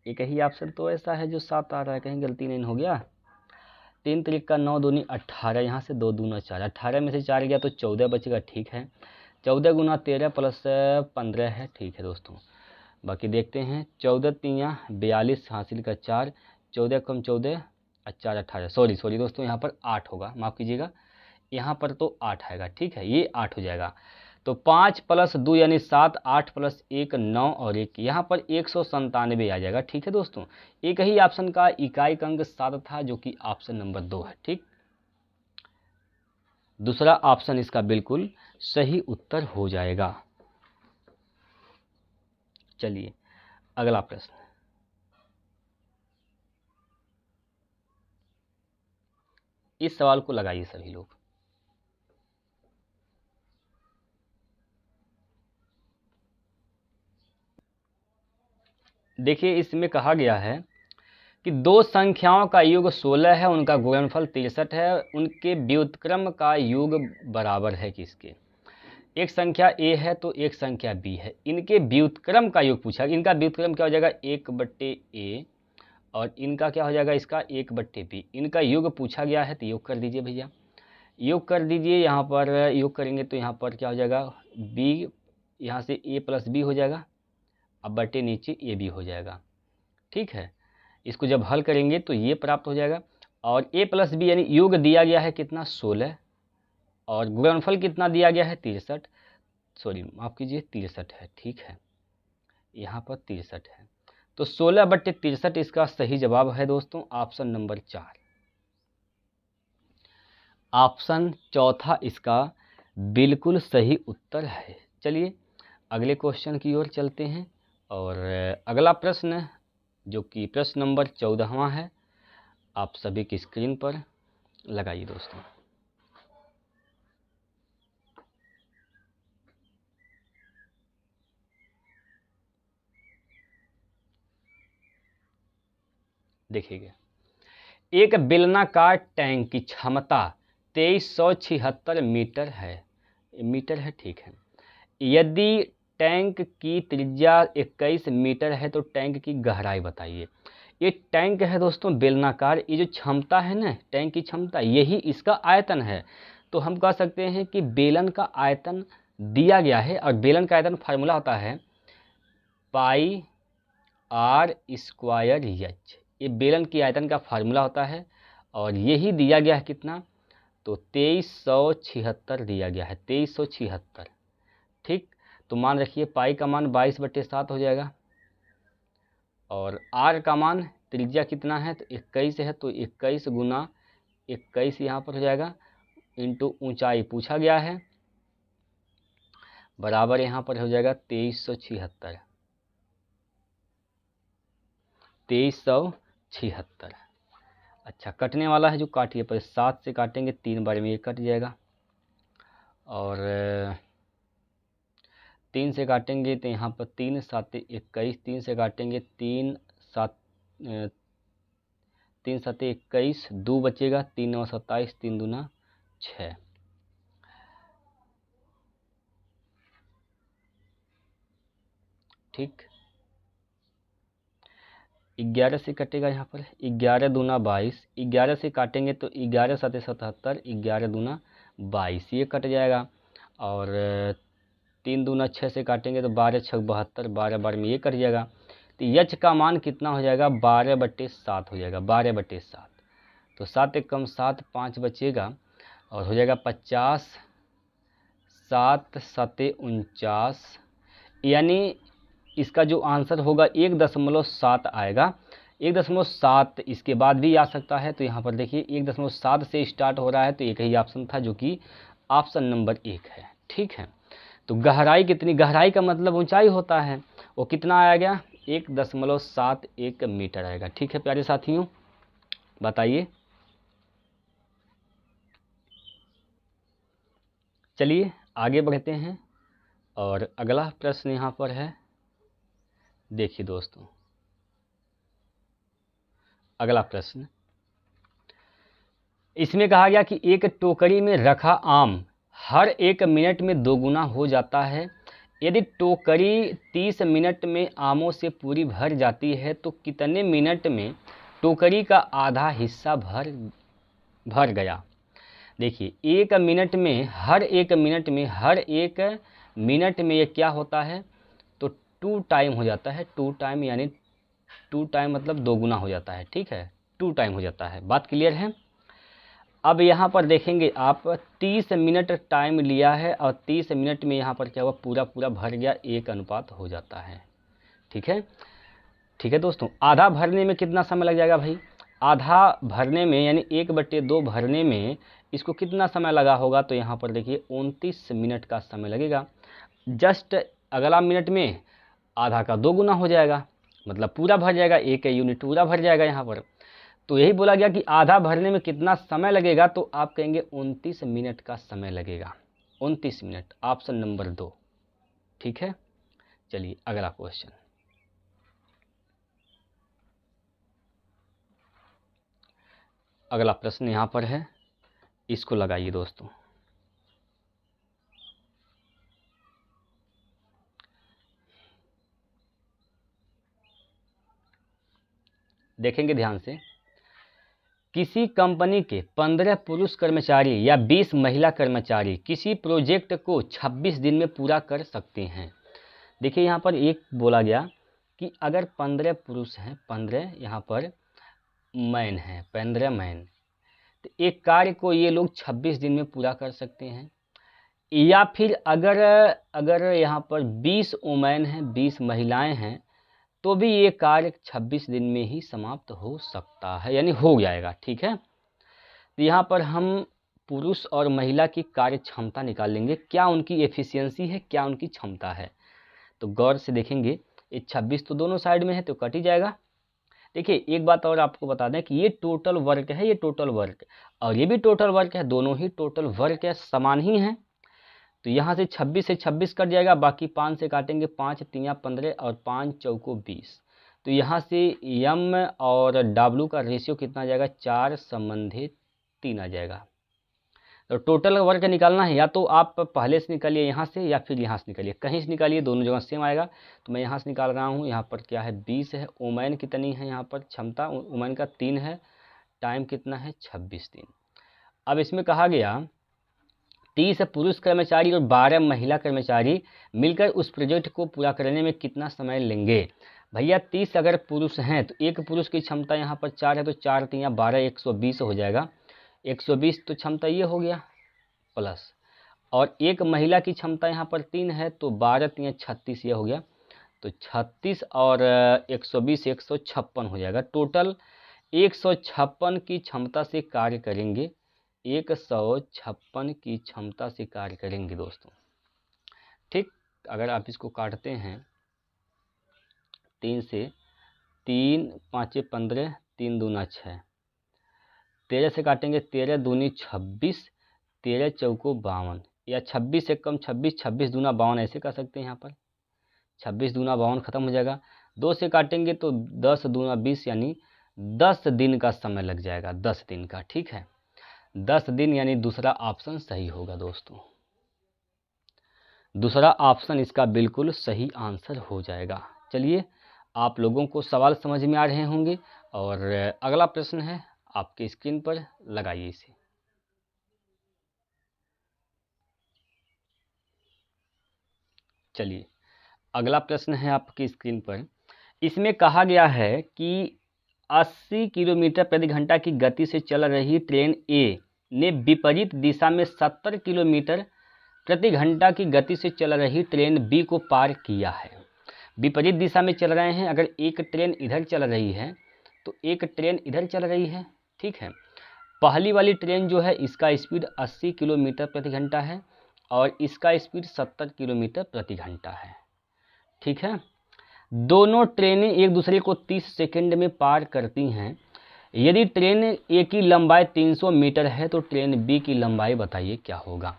एक ही ऑप्शन तो ऐसा है जो 7 आ रहा है, कहीं गलती नहीं हो गया। 3 त्रिक का 9 दूनी 18, यहाँ से 2 दूना 4, 18 में से 4 गया तो 14 बचेगा, ठीक है। 14 गुना 13 प्लस 15 है, ठीक है दोस्तों। बाकी देखते हैं, 14 तियाँ 42 हासिल का 4, 14 कम 14 4 18, सॉरी दोस्तों, यहाँ पर 8 होगा, माफ़ कीजिएगा, यहाँ पर तो 8 आएगा, ठीक है, ये 8 हो जाएगा। तो 5 + 2 यानी 7, 8 + 1 9 और 1, यहाँ पर 197 आ जाएगा, ठीक है दोस्तों। एक ही ऑप्शन का इकाई का अंक 7 था, जो कि ऑप्शन नंबर 2 है, ठीक। दूसरा ऑप्शन इसका बिल्कुल सही उत्तर हो जाएगा। चलिए अगला प्रश्न। इस सवाल को लगाइए सभी लोग। देखिए, इसमें कहा गया है कि दो संख्याओं का योग 16 है, उनका गुणनफल 63 है, उनके व्युत्क्रम का योग बराबर है किसके। एक संख्या a है तो एक संख्या b है, इनके व्युत्क्रम का योग पूछा। इनका व्युत्क्रम क्या हो जाएगा, 1/a, और इनका क्या हो जाएगा, इसका 1/b। इनका योग पूछा गया है, तो योग कर दीजिए भैया, योग कर दीजिए। यहाँ पर योग करेंगे तो यहाँ पर क्या हो जाएगा, b, यहाँ से a + b हो जाएगा, अब बटे नीचे a b हो जाएगा, ठीक है। इसको जब हल करेंगे तो ये प्राप्त हो जाएगा, और a + b यानी योग दिया गया है कितना 16, और गुणनफल कितना दिया गया है 63, माफ़ कीजिए 63 है, ठीक है, यहाँ पर 63 है। तो 16/63 इसका सही जवाब है दोस्तों, ऑप्शन नंबर 4। ऑप्शन चौथा इसका बिल्कुल सही उत्तर है। चलिए अगले क्वेश्चन की ओर चलते हैं, और अगला प्रश्न जो कि प्रश्न नंबर 14वां है, आप सभी की स्क्रीन पर लगाइए दोस्तों। देखिएगा, एक बेलनाकार टैंक की क्षमता 2376 मीटर है, ठीक है। यदि टैंक की त्रिज्या 21 मीटर है तो टैंक की गहराई बताइए। ये टैंक है दोस्तों बेलनाकार, ये जो क्षमता है ना टैंक की क्षमता, यही इसका आयतन है। तो हम कह सकते हैं कि बेलन का आयतन दिया गया है, और बेलन का आयतन फार्मूला होता है πr²h। ये बेलन की आयतन का फार्मूला होता है, और यही दिया गया है कितना, तो 2376 दिया गया है, 2376। ठीक, तो मान रखिए पाई का मान 22/7 हो जाएगा, और आर का मान त्रिज्या कितना है, तो 21 है, तो 21 गुना 21 यहाँ पर हो जाएगा, इंटू ऊंचाई पूछा गया है, बराबर यहाँ पर हो जाएगा 2376। 2376। अच्छा, कटने वाला है जो काटिए, पर 7 से काटेंगे 3 बार में ये कट जाएगा, और 3 से काटेंगे तो यहाँ पर 3 7 21, 3 से काटेंगे 3 7 3 7 21, 2 बचेगा, 3 9 27, 3 दूना 6। ठीक, 11 से कटेगा यहाँ पर, 11 दूना 22, 11 से काटेंगे तो 11 7 77, 11 दूना 22 ये कट जाएगा, और 3 दूना 6 से काटेंगे तो 12 6 72, 12 बार में ये कट जाएगा, तो यच का मान कितना हो जाएगा, 12/7 हो जाएगा, 12/7। तो 7 एक कम 7, 5 बचेगा, और हो जाएगा 50, 7 7 49, यानी इसका जो आंसर होगा 1.7 आएगा। 1.7 इसके बाद भी आ सकता है, तो यहाँ पर देखिए 1.7 से स्टार्ट हो रहा है, तो एक ही ऑप्शन था जो कि ऑप्शन नंबर 1 है। ठीक है, तो गहराई कितनी, गहराई का मतलब ऊंचाई होता है, वो कितना आएगा, 1.71 मीटर आएगा। ठीक है प्यारे साथियों, बताइए। चलिए आगे बढ़ते हैं, और अगला प्रश्न यहाँ पर है, देखिए दोस्तों, अगला प्रश्न इसमें कहा गया कि एक टोकरी में रखा आम हर 1 मिनट में 2 गुना हो जाता है। यदि टोकरी 30 मिनट में आमों से पूरी भर जाती है तो कितने मिनट में टोकरी का आधा हिस्सा भर गया। देखिए 1 मिनट में, हर 1 मिनट में, हर 1 मिनट में ये क्या होता है, तो 2 टाइम हो जाता है। 2 टाइम यानी 2 टाइम मतलब 2 गुना हो जाता है। ठीक है, 2 टाइम हो जाता है। बात क्लियर है। अब यहाँ पर देखेंगे आप 30 मिनट टाइम लिया है, और 30 मिनट में यहाँ पर क्या हुआ, पूरा पूरा भर गया, 1 अनुपात हो जाता है। ठीक है, ठीक है दोस्तों, आधा भरने में कितना समय लग जाएगा भाई, आधा भरने में यानी 1/2 भरने में इसको कितना समय लगा होगा, तो यहाँ पर देखिए 29 मिनट का समय लगेगा। जस्ट अगला मिनट में आधा का 2 गुना हो जाएगा, मतलब पूरा भर जाएगा, 1 यूनिट पूरा भर जाएगा यहाँ पर। तो यही बोला गया कि आधा भरने में कितना समय लगेगा, तो आप कहेंगे 29 मिनट का समय लगेगा। 29 मिनट, ऑप्शन नंबर 2। ठीक है, चलिए अगला क्वेश्चन। अगला प्रश्न यहाँ पर है, इसको लगाइए दोस्तों। देखेंगे ध्यान से, किसी कंपनी के 15 पुरुष कर्मचारी या 20 महिला कर्मचारी किसी प्रोजेक्ट को 26 दिन में पूरा कर सकते हैं। देखिए यहाँ पर एक बोला गया कि अगर 15 पुरुष हैं, 15 यहाँ पर मैन हैं, 15 मैन, तो एक कार्य को ये लोग 26 दिन में पूरा कर सकते हैं। या फिर अगर यहाँ पर 20 वुमेन हैं, 20 महिलाएं हैं, तो भी ये कार्य 26 दिन में ही समाप्त हो सकता है, यानी हो जाएगा। ठीक है, तो यहाँ पर हम पुरुष और महिला की कार्य क्षमता निकालेंगे, क्या उनकी एफिशिएंसी है, क्या उनकी क्षमता है। तो गौर से देखेंगे, ये 26 तो दोनों साइड में है, तो कट ही जाएगा। देखिए एक बात और आपको बता दें कि ये टोटल वर्क है, ये टोटल वर्क, और ये भी टोटल वर्क है, दोनों ही टोटल वर्क है, समान ही हैं। तो यहाँ से 26 से 26 कट जाएगा, बाकी 5 से काटेंगे, 5 3 15 और 5 चौको 20। तो यहाँ से यम और डब्लू का रेशियो कितना आ जाएगा, 4/3 आ जाएगा। तो टोटल वर्क निकालना है, या तो आप पहले से निकालिए यहाँ से, या फिर यहाँ से निकालिए, कहीं से निकालिए, दोनों जगह सेम आएगा। तो मैं यहाँ से निकाल रहा हूँ, यहाँ पर क्या है 20 है, वुमेन कितनी है, यहाँ पर क्षमता वुमेन का 3 है, टाइम कितना है 26 दिन। अब इसमें कहा गया 30 पुरुष कर्मचारी और 12 महिला कर्मचारी मिलकर उस प्रोजेक्ट को पूरा करने में कितना समय लेंगे। भैया 30 अगर पुरुष हैं तो एक पुरुष की क्षमता यहाँ पर 4 है, तो 4 3 12 120 हो जाएगा। 120 तो क्षमता ये हो गया प्लस, और एक महिला की क्षमता यहाँ पर 3 है तो 12 3 36 ये हो गया, तो 36 और 120 156 हो जाएगा। टोटल 156 की क्षमता से कार्य करेंगे, 156 की क्षमता से कार्य करेंगे दोस्तों। ठीक, अगर आप इसको काटते हैं 3 से, 3 5 15, 3 दूना 6, 13 से काटेंगे 13 दूनी 26, 13 चौको 52, या 26 से कम 26, 26 दूना 52 ऐसे कर सकते हैं। यहाँ पर 26 दूना 52 खत्म हो जाएगा। 2 से काटेंगे तो 10 दूना 20, यानी 10 दिन का समय लग जाएगा, 10 दिन का। ठीक है, 10 दिन, यानी दूसरा ऑप्शन सही होगा दोस्तों। दूसरा ऑप्शन इसका बिल्कुल सही आंसर हो जाएगा। चलिए, आप लोगों को सवाल समझ में आ रहे होंगे, और अगला प्रश्न है आपके स्क्रीन पर, लगाइए इसे। चलिए, अगला प्रश्न है आपकी स्क्रीन पर। इसमें कहा गया है कि 80 किलोमीटर प्रति घंटा की गति से चल रही ट्रेन ए ने विपरीत दिशा में 70 किलोमीटर प्रति घंटा की गति से चल रही ट्रेन बी को पार किया है। विपरीत दिशा में चल रहे हैं, अगर एक ट्रेन इधर चल रही है तो एक ट्रेन इधर चल रही है। ठीक है, पहली वाली ट्रेन जो है इसका स्पीड 80 किलोमीटर प्रति घंटा है और इसका स्पीड 70 किलोमीटर प्रति घंटा है। ठीक है, दोनों ट्रेनें एक दूसरे को 30 सेकंड में पार करती हैं। यदि ट्रेन ए की लंबाई 300 मीटर है तो ट्रेन बी की लंबाई बताइए क्या होगा।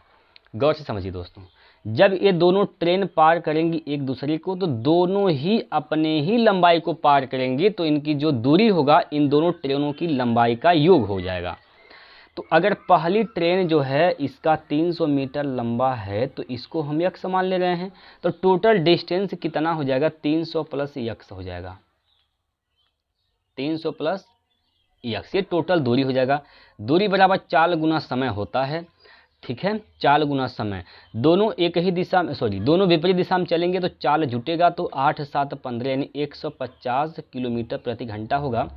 गौर से समझिए दोस्तों, जब ये दोनों ट्रेन पार करेंगी एक दूसरे को तो दोनों ही अपने ही लंबाई को पार करेंगी, तो इनकी जो दूरी होगा इन दोनों ट्रेनों की लंबाई का योग हो जाएगा। तो अगर पहली ट्रेन जो है इसका 300 मीटर लंबा है तो इसको हम यक्स मान ले रहे हैं, तो टोटल डिस्टेंस कितना हो जाएगा, 300 प्लस यक्स हो जाएगा। 300 प्लस यक्स, ये टोटल दूरी हो जाएगा। दूरी बराबर चाल गुना समय होता है। ठीक है, चाल गुना समय, दोनों एक ही दिशा में, दोनों विपरीत दिशा में चलेंगे तो चाल जुटेगा, तो 8 7 15 यानी 150 किलोमीटर प्रति घंटा होगा।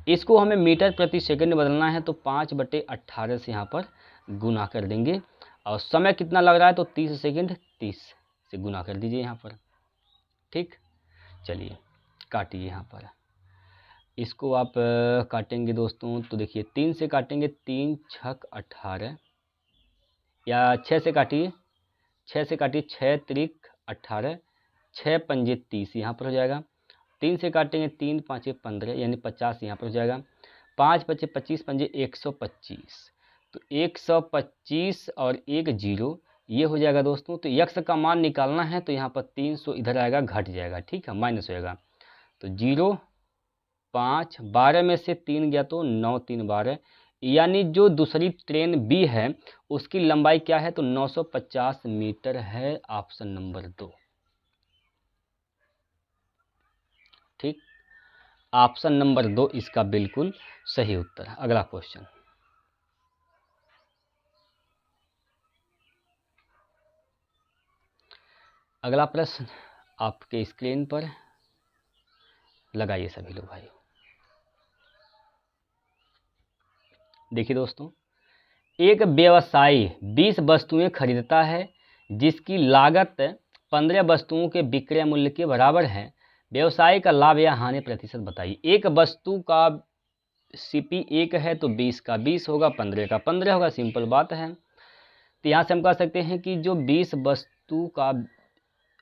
इसको हमें मीटर प्रति सेकंड बदलना है तो 5/18 से यहाँ पर गुना कर देंगे, और समय कितना लग रहा है तो 30 सेकंड, 30 से गुना कर दीजिए यहाँ पर। ठीक, चलिए काटिए यहाँ पर, इसको आप काटेंगे दोस्तों तो देखिए 3 से काटेंगे, 3 छक 18, या 6 से काटिए, 6 से काटिए, 6 त्रिक 18, 6 पंजे 30 यहाँ पर हो जाएगा। 3 से काटेंगे, 3 5 15 यानी 50 यहाँ पर हो जाएगा। 5 5 25 पंजे 125, तो 125 और 1 0 ये हो जाएगा दोस्तों। तो यक्स का मान निकालना है तो यहाँ पर 300 इधर आएगा, घट जाएगा। ठीक है, माइनस हो जाएगा, तो 0 5 12 में से 3 गया तो 9 3 12, यानी जो दूसरी ट्रेन बी है उसकी लंबाई क्या है तो 950 मीटर है, ऑप्शन नंबर 2। ठीक, ऑप्शन नंबर 2 इसका बिल्कुल सही उत्तर है। अगला क्वेश्चन, अगला प्रश्न आपके स्क्रीन पर, लगाइए सभी लोग भाई। देखिए दोस्तों, एक व्यवसायी 20 वस्तुएं खरीदता है जिसकी लागत 15 वस्तुओं के विक्रय मूल्य के बराबर है। व्यवसाय का लाभ या हानि प्रतिशत बताइए। एक वस्तु का सीपी 1 है तो 20 का 20 होगा, 15 का 15 होगा, सिंपल बात है। तो यहाँ से हम कह सकते हैं कि जो 20 वस्तु का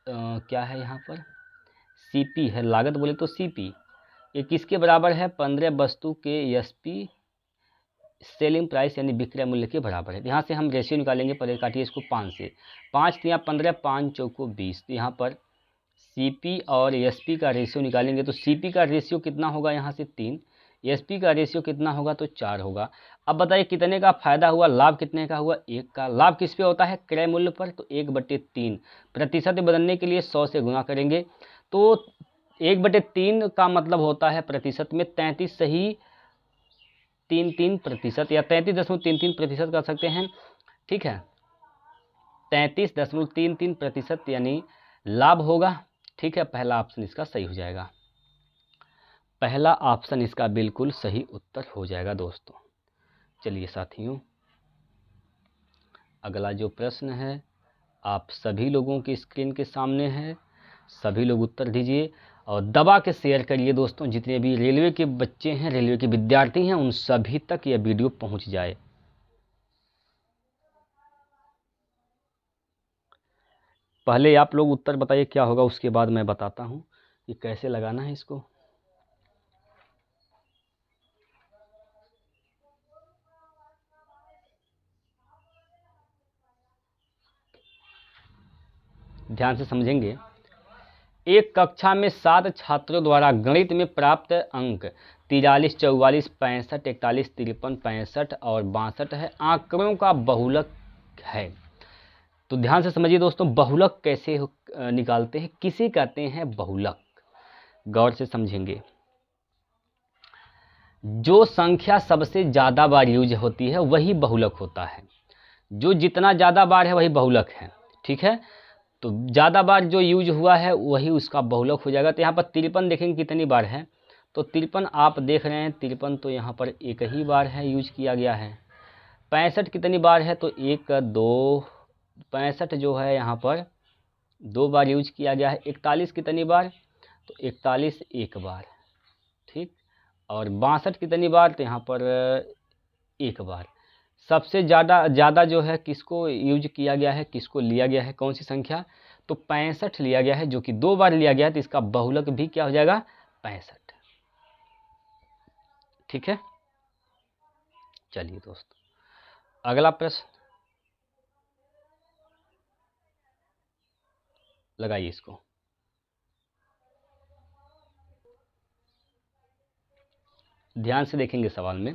क्या है यहाँ पर सीपी है, लागत बोले तो सीपी, ये किसके बराबर है, 15 वस्तु के एसपी सेलिंग प्राइस यानी विक्रय मूल्य के बराबर है। यहाँ से हम रेशियो निकालेंगे, पहले काटिए इसको 5 से, 5 तो यहाँ 15, 5 चौको 20, तो यहाँ पर सीपी और एसपी का रेशियो निकालेंगे तो सीपी का रेशियो कितना होगा यहाँ से 3, एसपी का रेशियो कितना होगा तो 4 होगा। अब बताइए कितने का फायदा हुआ, लाभ कितने का हुआ, 1 का। लाभ किस पे होता है, क्रय मूल्य पर, तो 1/3। प्रतिशत बदलने के लिए 100 से गुना करेंगे तो 1/3 का मतलब होता है प्रतिशत में 33.33% या 33.33% कर सकते हैं। ठीक है, 33.33% यानी लाभ होगा। ठीक है, पहला ऑप्शन इसका सही हो जाएगा, पहला ऑप्शन इसका बिल्कुल सही उत्तर हो जाएगा दोस्तों। चलिए साथियों, अगला जो प्रश्न है आप सभी लोगों की स्क्रीन के सामने है, सभी लोग उत्तर दीजिए और दबा के शेयर करिए दोस्तों। जितने भी रेलवे के बच्चे हैं, रेलवे के विद्यार्थी हैं, उन सभी तक यह वीडियो पहुंच जाए। पहले आप लोग उत्तर बताइए क्या होगा, उसके बाद मैं बताता हूं कि कैसे लगाना है इसको। ध्यान से समझेंगे। एक कक्षा में 7 छात्रों द्वारा गणित में प्राप्त अंक 43, 44, 65, 41, 53, 65 और 62 है, आंकड़ों का बहुलक है। तो ध्यान से समझिए दोस्तों, बहुलक कैसे निकालते हैं, किसे कहते हैं बहुलक, गौर से समझेंगे। जो संख्या सबसे ज़्यादा बार यूज होती है वही बहुलक होता है। जो जितना ज़्यादा बार है वही बहुलक है, ठीक है। तो ज़्यादा बार जो यूज हुआ है वही उसका बहुलक हो जाएगा। तो यहाँ पर 53 देखेंगे कितनी बार है, तो 53 आप देख रहे हैं, 53 तो यहाँ पर एक ही बार है यूज किया गया है। 65 कितनी बार है, तो 1 2, 65 जो है यहाँ पर 2 बार यूज किया गया है। 41 कितनी बार, तो 41 एक बार, ठीक। और 62 कितनी बार, तो यहाँ पर एक बार। सबसे ज़्यादा जो है किसको यूज किया गया है, किसको लिया गया है, कौन सी संख्या, तो 65 लिया गया है, जो कि 2 बार लिया गया है, तो इसका बहुलक भी क्या हो जाएगा, 65, ठीक है। चलिए दोस्तों, अगला प्रश्न लगाइए इसको। ध्यान से देखेंगे सवाल में,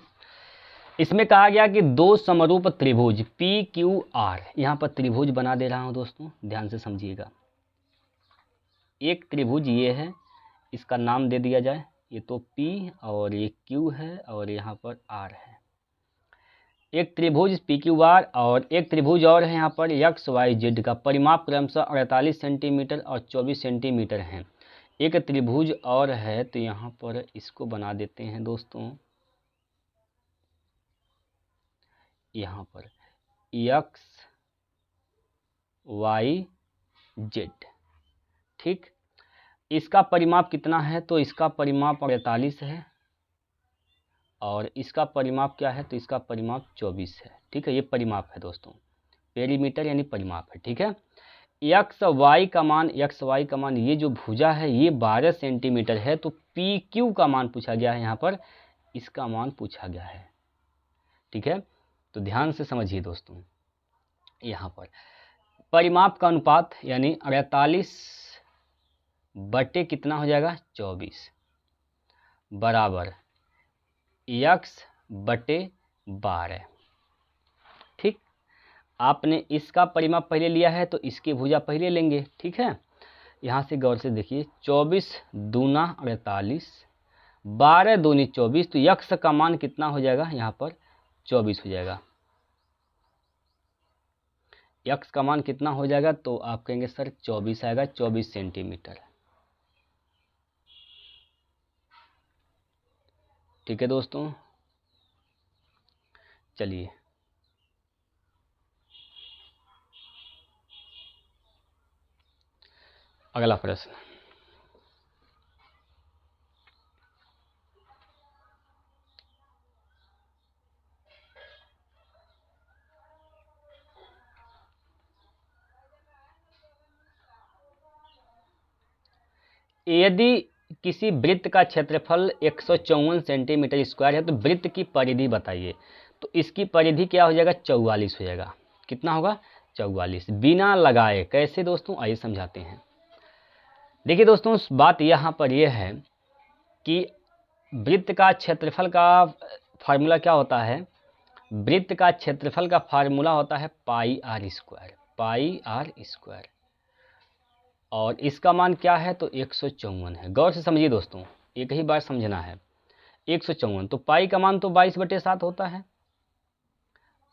इसमें कहा गया कि दो समरूप त्रिभुज पी क्यू आर, यहाँ पर त्रिभुज बना दे रहा हूँ दोस्तों, ध्यान से समझिएगा। एक त्रिभुज ये है, इसका नाम दे दिया जाए, ये तो P और ये Q है और यहाँ पर R है। एक त्रिभुज PQR और एक त्रिभुज और है यहाँ पर XYZ का परिमाप क्रमशः 48 सेंटीमीटर और 24 सेंटीमीटर है। एक त्रिभुज और है, तो यहाँ पर इसको बना देते हैं दोस्तों, यहाँ पर XYZ, ठीक। इसका परिमाप कितना है, तो इसका परिमाप 48 है और इसका परिमाप क्या है, तो इसका परिमाप 24 है, ठीक है। ये परिमाप है दोस्तों, पेरीमीटर यानी परिमाप है, ठीक है। एक्स वाई का मान ये जो भुजा है ये 12 सेंटीमीटर है, तो पी क्यू का मान पूछा गया है, यहाँ पर इसका मान पूछा गया है, ठीक है। तो ध्यान से समझिए दोस्तों, यहाँ पर परिमाप का अनुपात यानी 48 बटे कितना हो जाएगा, 24 बराबर x बटे 12, ठीक। आपने इसका परिमाप पहले लिया है तो इसकी भुजा पहले लेंगे, ठीक है। यहाँ से गौर से देखिए, 24 दूना 48, 12 दूनी 24, तो x का मान कितना हो जाएगा, यहाँ पर 24 हो जाएगा। x का मान कितना हो जाएगा, तो आप कहेंगे सर 24 आएगा, 24 सेंटीमीटर, ठीक है दोस्तों। चलिए अगला प्रश्न, यदि किसी वृत्त का क्षेत्रफल 154 सेंटीमीटर स्क्वायर है तो वृत्त की परिधि बताइए। तो इसकी परिधि क्या हो जाएगा, 44 हो जाएगा। कितना होगा, 44 बिना लगाए। कैसे दोस्तों, आइए समझाते हैं। देखिए दोस्तों, बात यहाँ पर यह है कि वृत्त का क्षेत्रफल का फार्मूला क्या होता है, वृत्त का क्षेत्रफल का फार्मूला होता है पाई आर स्क्वायर, और इसका मान क्या है, तो 154 है। गौर से समझिए दोस्तों, एक ही बार समझना है। 154, तो पाई का मान तो 22/7 होता है।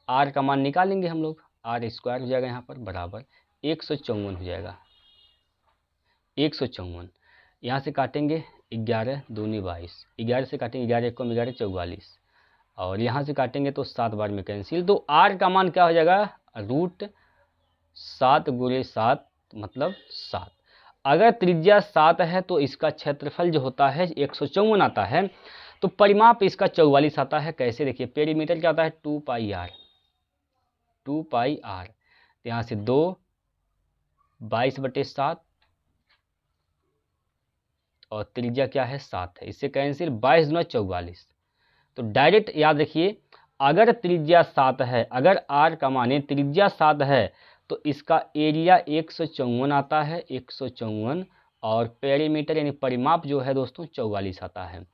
आर का मान निकालेंगे हम लोग, आर स्क्वायर हो जाएगा यहाँ पर बराबर 154 हो जाएगा। 154 यहाँ से काटेंगे, 11 दूनी 22, 11 से काटेंगे 11 1 11 44, और यहाँ से काटेंगे तो 7 बार में कैंसिल। तो r का मान क्या हो जाएगा, √7 × 7 मतलब 7। अगर त्रिज्या 7 है तो इसका क्षेत्रफल जो होता है 154 आता है, तो परिमाप इसका 44 आता है। कैसे, देखिए पेरीमीटर क्या होता है 2πr, 2πr। यहाँ से 2 22/7 और त्रिज्या क्या है 7 है, इससे कैंसिल 22 × 44। तो डायरेक्ट याद रखिए, अगर त्रिज्या 7 है, अगर r का माने त्रिज्या 7 है तो इसका एरिया 154 आता है, 154, और पेरीमीटर यानी परिमाप जो है दोस्तों 44 आता है।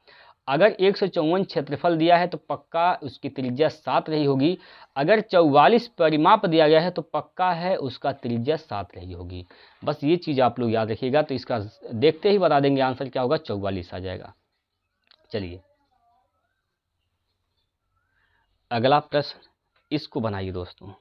अगर 154 क्षेत्रफल दिया है तो पक्का उसकी त्रिज्या 7 रही होगी। अगर 44 परिमाप दिया गया है तो पक्का है उसका त्रिज्या 7 रही होगी। बस ये चीज़ आप लोग याद रखिएगा। तो इसका देखते ही बता देंगे आंसर क्या होगा, 44 आ जाएगा। चलिए अगला प्रश्न, इसको बनाइए दोस्तों।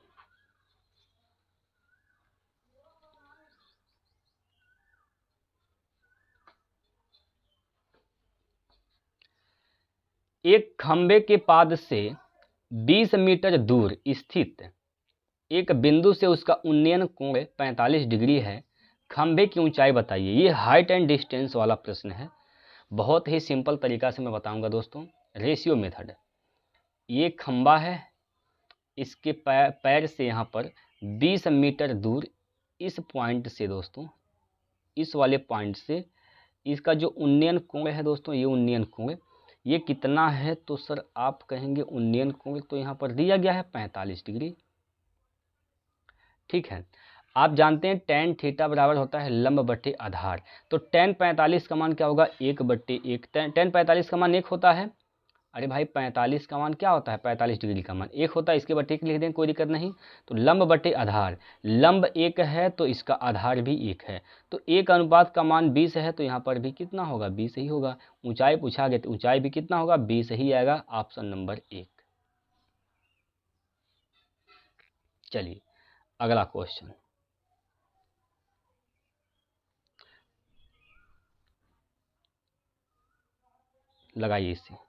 एक खंबे के पाद से 20 मीटर दूर स्थित एक बिंदु से उसका उन्नयन कोण 45 डिग्री है। खंबे की ऊंचाई बताइए। ये हाइट एंड डिस्टेंस वाला प्रश्न है। बहुत ही सिंपल तरीका से मैं बताऊंगा दोस्तों, रेशियो मेथड। ये खंबा है, इसके पैर से यहाँ पर 20 मीटर दूर इस पॉइंट से दोस्तों, इस वाले पॉइंट से इसका जो उन्नयन कोण है दोस्तों, ये उन्नयन कोण ये कितना है, तो सर आप कहेंगे उन्नयन कोण तो यहाँ पर दिया गया है 45 डिग्री। ठीक है, आप जानते हैं tan थीटा बराबर होता है लंब बटे आधार। तो tan 45 का मान क्या होगा, 1/1। tan 45 का मान 1 होता है। अरे भाई 45 का मान क्या होता है, 45 डिग्री का मान 1 होता है। इसके बटे 1 लिख दें, कोई दिक्कत नहीं। तो लंब बटे आधार, लंब 1 है तो इसका आधार भी 1 है। तो 1 अनुपात का मान 20 है, तो यहाँ पर भी कितना होगा, 20 ही होगा। ऊंचाई पूछा गया तो ऊंचाई भी कितना होगा, 20 ही आएगा, ऑप्शन नंबर 1। चलिए अगला क्वेश्चन, लगाइए इसे।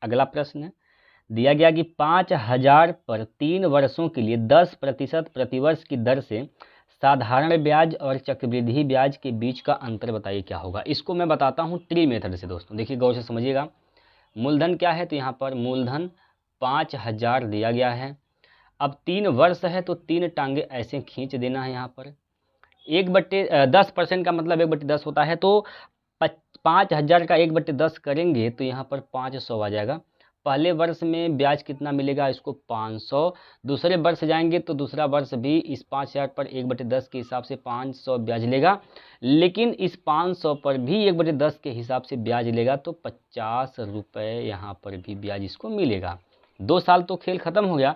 अगला प्रश्न दिया गया कि 5000 पर 3 वर्षों के लिए 10% प्रतिवर्ष की दर से साधारण ब्याज और चक्रवृद्धि ब्याज के बीच का अंतर बताइए क्या होगा। इसको मैं बताता हूँ ट्री मेथड से दोस्तों। देखिए गौर से समझिएगा। मूलधन क्या है, तो यहाँ पर मूलधन 5000 दिया गया है। अब 3 वर्ष है तो 3 टांगे ऐसे खींच देना है। यहाँ पर 10% का मतलब 1/10 होता है। तो 5000 का 1/10 करेंगे तो यहाँ पर 500 आ जाएगा। पहले वर्ष में ब्याज कितना मिलेगा, इसको 500। दूसरे वर्ष जाएंगे तो दूसरा वर्ष भी इस 5000 पर 1/10 के हिसाब से 500 ब्याज लेगा। लेकिन इस 500 पर भी 1/10 के हिसाब से ब्याज लेगा तो 50 रुपये यहाँ पर भी ब्याज इसको मिलेगा। 2 साल तो खेल खत्म हो गया।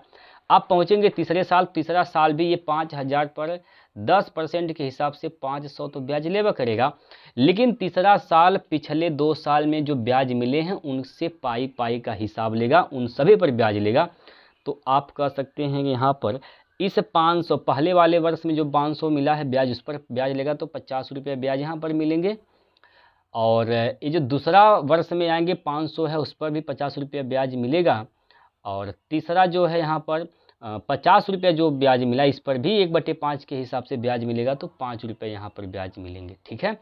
आप पहुँचेंगे तीसरे साल, तीसरा साल भी ये 5000 पर 10% के हिसाब से 500 तो ब्याज लेवा करेगा। लेकिन तीसरा साल पिछले 2 साल में जो ब्याज मिले हैं उनसे पाई का हिसाब लेगा, उन सभी पर ब्याज लेगा। तो आप कह सकते हैं कि यहाँ पर इस 500 पहले वाले वर्ष में जो 500 मिला है ब्याज, उस पर ब्याज लेगा तो 50 रुपये ब्याज यहाँ पर मिलेंगे। और ये जो दूसरा वर्ष में आएंगे 500 है उस पर भी 50 रुपये ब्याज मिलेगा। और तीसरा जो है यहाँ पर 50 रुपये जो ब्याज मिला इस पर भी 1/5 के हिसाब से ब्याज मिलेगा तो 5 रुपये यहाँ पर ब्याज मिलेंगे। ठीक है,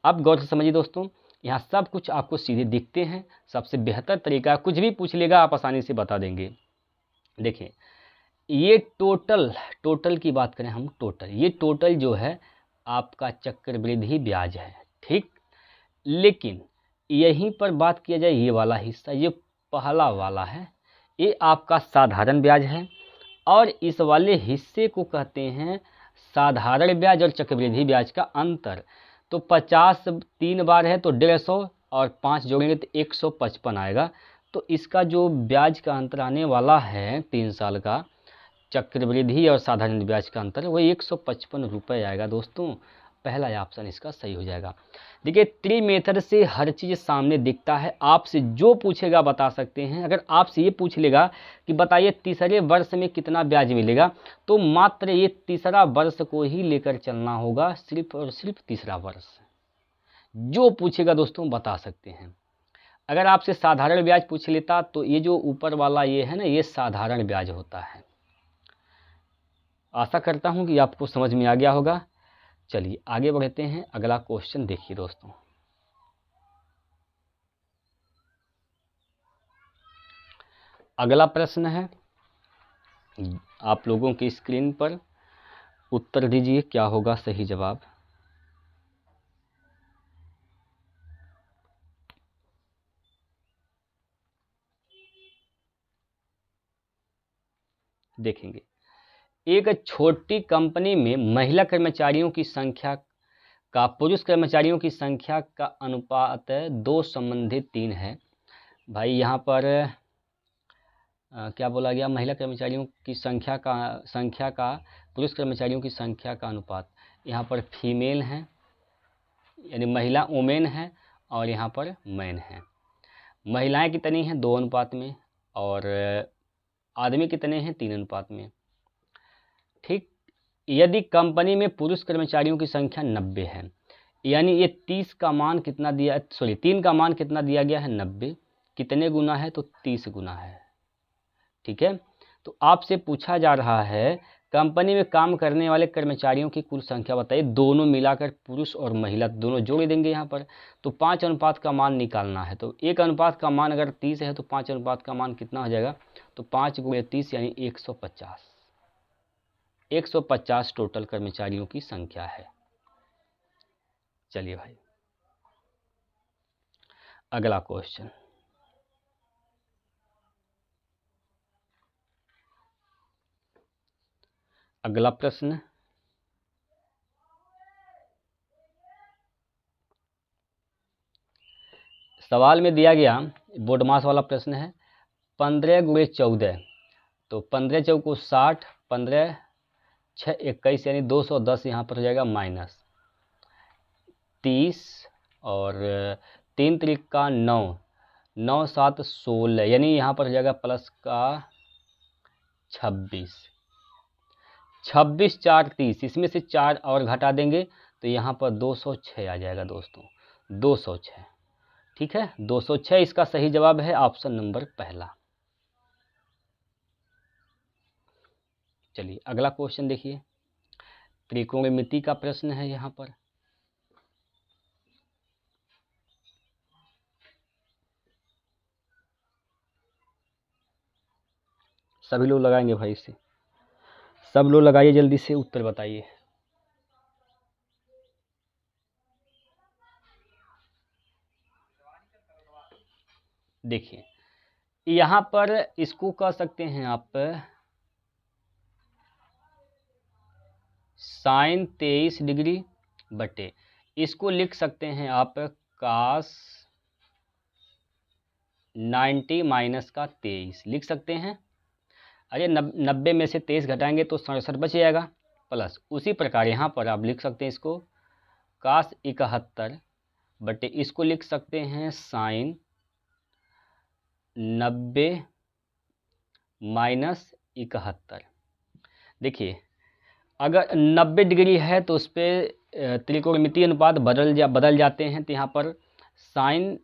अब गौर से समझिए दोस्तों, यहाँ सब कुछ आपको सीधे दिखते हैं। सबसे बेहतर तरीका, कुछ भी पूछ लेगा आप आसानी से बता देंगे। देखिए ये टोटल की बात करें हम, ये टोटल जो है आपका चक्रवृद्धि ब्याज है। ठीक, लेकिन यहीं पर बात किया जाए ये वाला हिस्सा, ये पहला वाला है, ये आपका साधारण ब्याज है। और इस वाले हिस्से को कहते हैं साधारण ब्याज और चक्रवृद्धि ब्याज का अंतर। तो 50 3 बार है तो 150 और 5 जोड़ेंगे तो 155 आएगा। तो इसका जो ब्याज का अंतर आने वाला है 3 साल का, चक्रवृद्धि और साधारण ब्याज का अंतर, वो 155 रुपये आएगा दोस्तों। पहला ऑप्शन इसका सही हो जाएगा। देखिए ट्री मेथड से हर चीज़ सामने दिखता है। आपसे जो पूछेगा बता सकते हैं। अगर आपसे ये पूछ लेगा कि बताइए तीसरे वर्ष में कितना ब्याज मिलेगा, तो मात्र ये तीसरा वर्ष को ही लेकर चलना होगा, सिर्फ और सिर्फ तीसरा वर्ष। जो पूछेगा दोस्तों बता सकते हैं। अगर आपसे साधारण ब्याज पूछ लेता तो ये जो ऊपर वाला ये है ना, ये साधारण ब्याज होता है। आशा करता हूं कि आपको समझ में आ गया होगा। चलिए आगे बढ़ते हैं, अगला क्वेश्चन देखिए दोस्तों। अगला प्रश्न है, आप लोगों की स्क्रीन पर उत्तर दीजिए, क्या होगा सही जवाब। देखेंगे, एक छोटी कंपनी में महिला कर्मचारियों की संख्या का पुरुष कर्मचारियों की संख्या का अनुपात 2:3 है। भाई यहाँ पर क्या बोला गया, महिला कर्मचारियों की संख्या का पुरुष कर्मचारियों की संख्या का अनुपात। यहाँ पर फीमेल हैं, यानी महिला वुमेन है, और यहाँ पर मैन है। महिलाएं कितनी हैं, 2 अनुपात में, और आदमी कितने हैं, 3 अनुपात में। ठीक, यदि कंपनी में पुरुष कर्मचारियों की संख्या 90 है, यानी ये 30 का मान कितना दिया, 3 का मान कितना दिया गया है, 90। कितने गुना है, तो 30 गुना है। ठीक है, तो आपसे पूछा जा रहा है कंपनी में काम करने वाले कर्मचारियों की कुल संख्या बताइए, दोनों मिलाकर पुरुष और महिला दोनों जोड़ देंगे यहाँ पर। तो 5 अनुपात का मान निकालना है, तो 1 अनुपात का मान अगर 30 है तो 5 अनुपात का मान कितना हो जाएगा, तो 5 × 30 यानी 150। 150 टोटल कर्मचारियों की संख्या है। चलिए भाई अगला क्वेश्चन। अगला प्रश्न, सवाल में दिया गया बोर्ड मास वाला प्रश्न है, 15 × 14, तो 15 चौको 60, 15 6 21 यानी 210 यहाँ पर हो जाएगा माइनस 30, और 3 त्रिक का 9, 9 7 16 यानी यहाँ पर हो जाएगा प्लस का 26, 26 4 30, इसमें से 4 और घटा देंगे तो यहाँ पर 206 आ जाएगा दोस्तों, 206। ठीक है, 206 इसका सही जवाब है, ऑप्शन नंबर पहला। चलिए अगला क्वेश्चन देखिए, त्रिकोणमिति का प्रश्न है यहाँ पर। सभी लोग लगाएंगे भाई इसे, सब लोग लगाइए, जल्दी से उत्तर बताइए। देखिए यहाँ पर इसको कह सकते हैं आप साइन 23 डिग्री बटे, इसको लिख सकते हैं आप कास 90 माइनस का 23 लिख सकते हैं। अरे 90 में से 23 घटाएंगे तो 67 बच जाएगा, प्लस उसी प्रकार यहाँ पर आप लिख सकते हैं इसको कास 71 बटे, इसको लिख सकते हैं साइन 90 माइनस 71। देखिए अगर 90 डिग्री है तो उस पर त्रिकोणमितीय अनुपात बदल जाते हैं, तो यहाँ पर साइन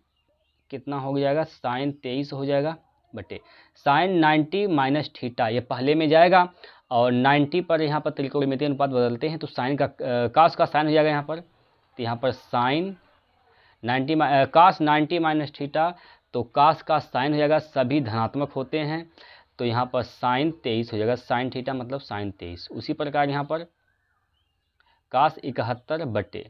कितना हो जाएगा, साइन 23 हो जाएगा बटे साइन 90 माइनस थीटा, ये पहले में जाएगा, और 90 पर यहाँ पर त्रिकोणमितीय अनुपात बदलते हैं तो साइन का कास का साइन हो जाएगा यहाँ पर, तो यहाँ पर साइन 90 कास 90 माइनस थीटा, तो कास का साइन हो जाएगा, सभी धनात्मक होते हैं, तो यहाँ पर साइन 23 हो जाएगा, साइन थीटा मतलब साइन 23। उसी प्रकार यहाँ पर कास 71 बटे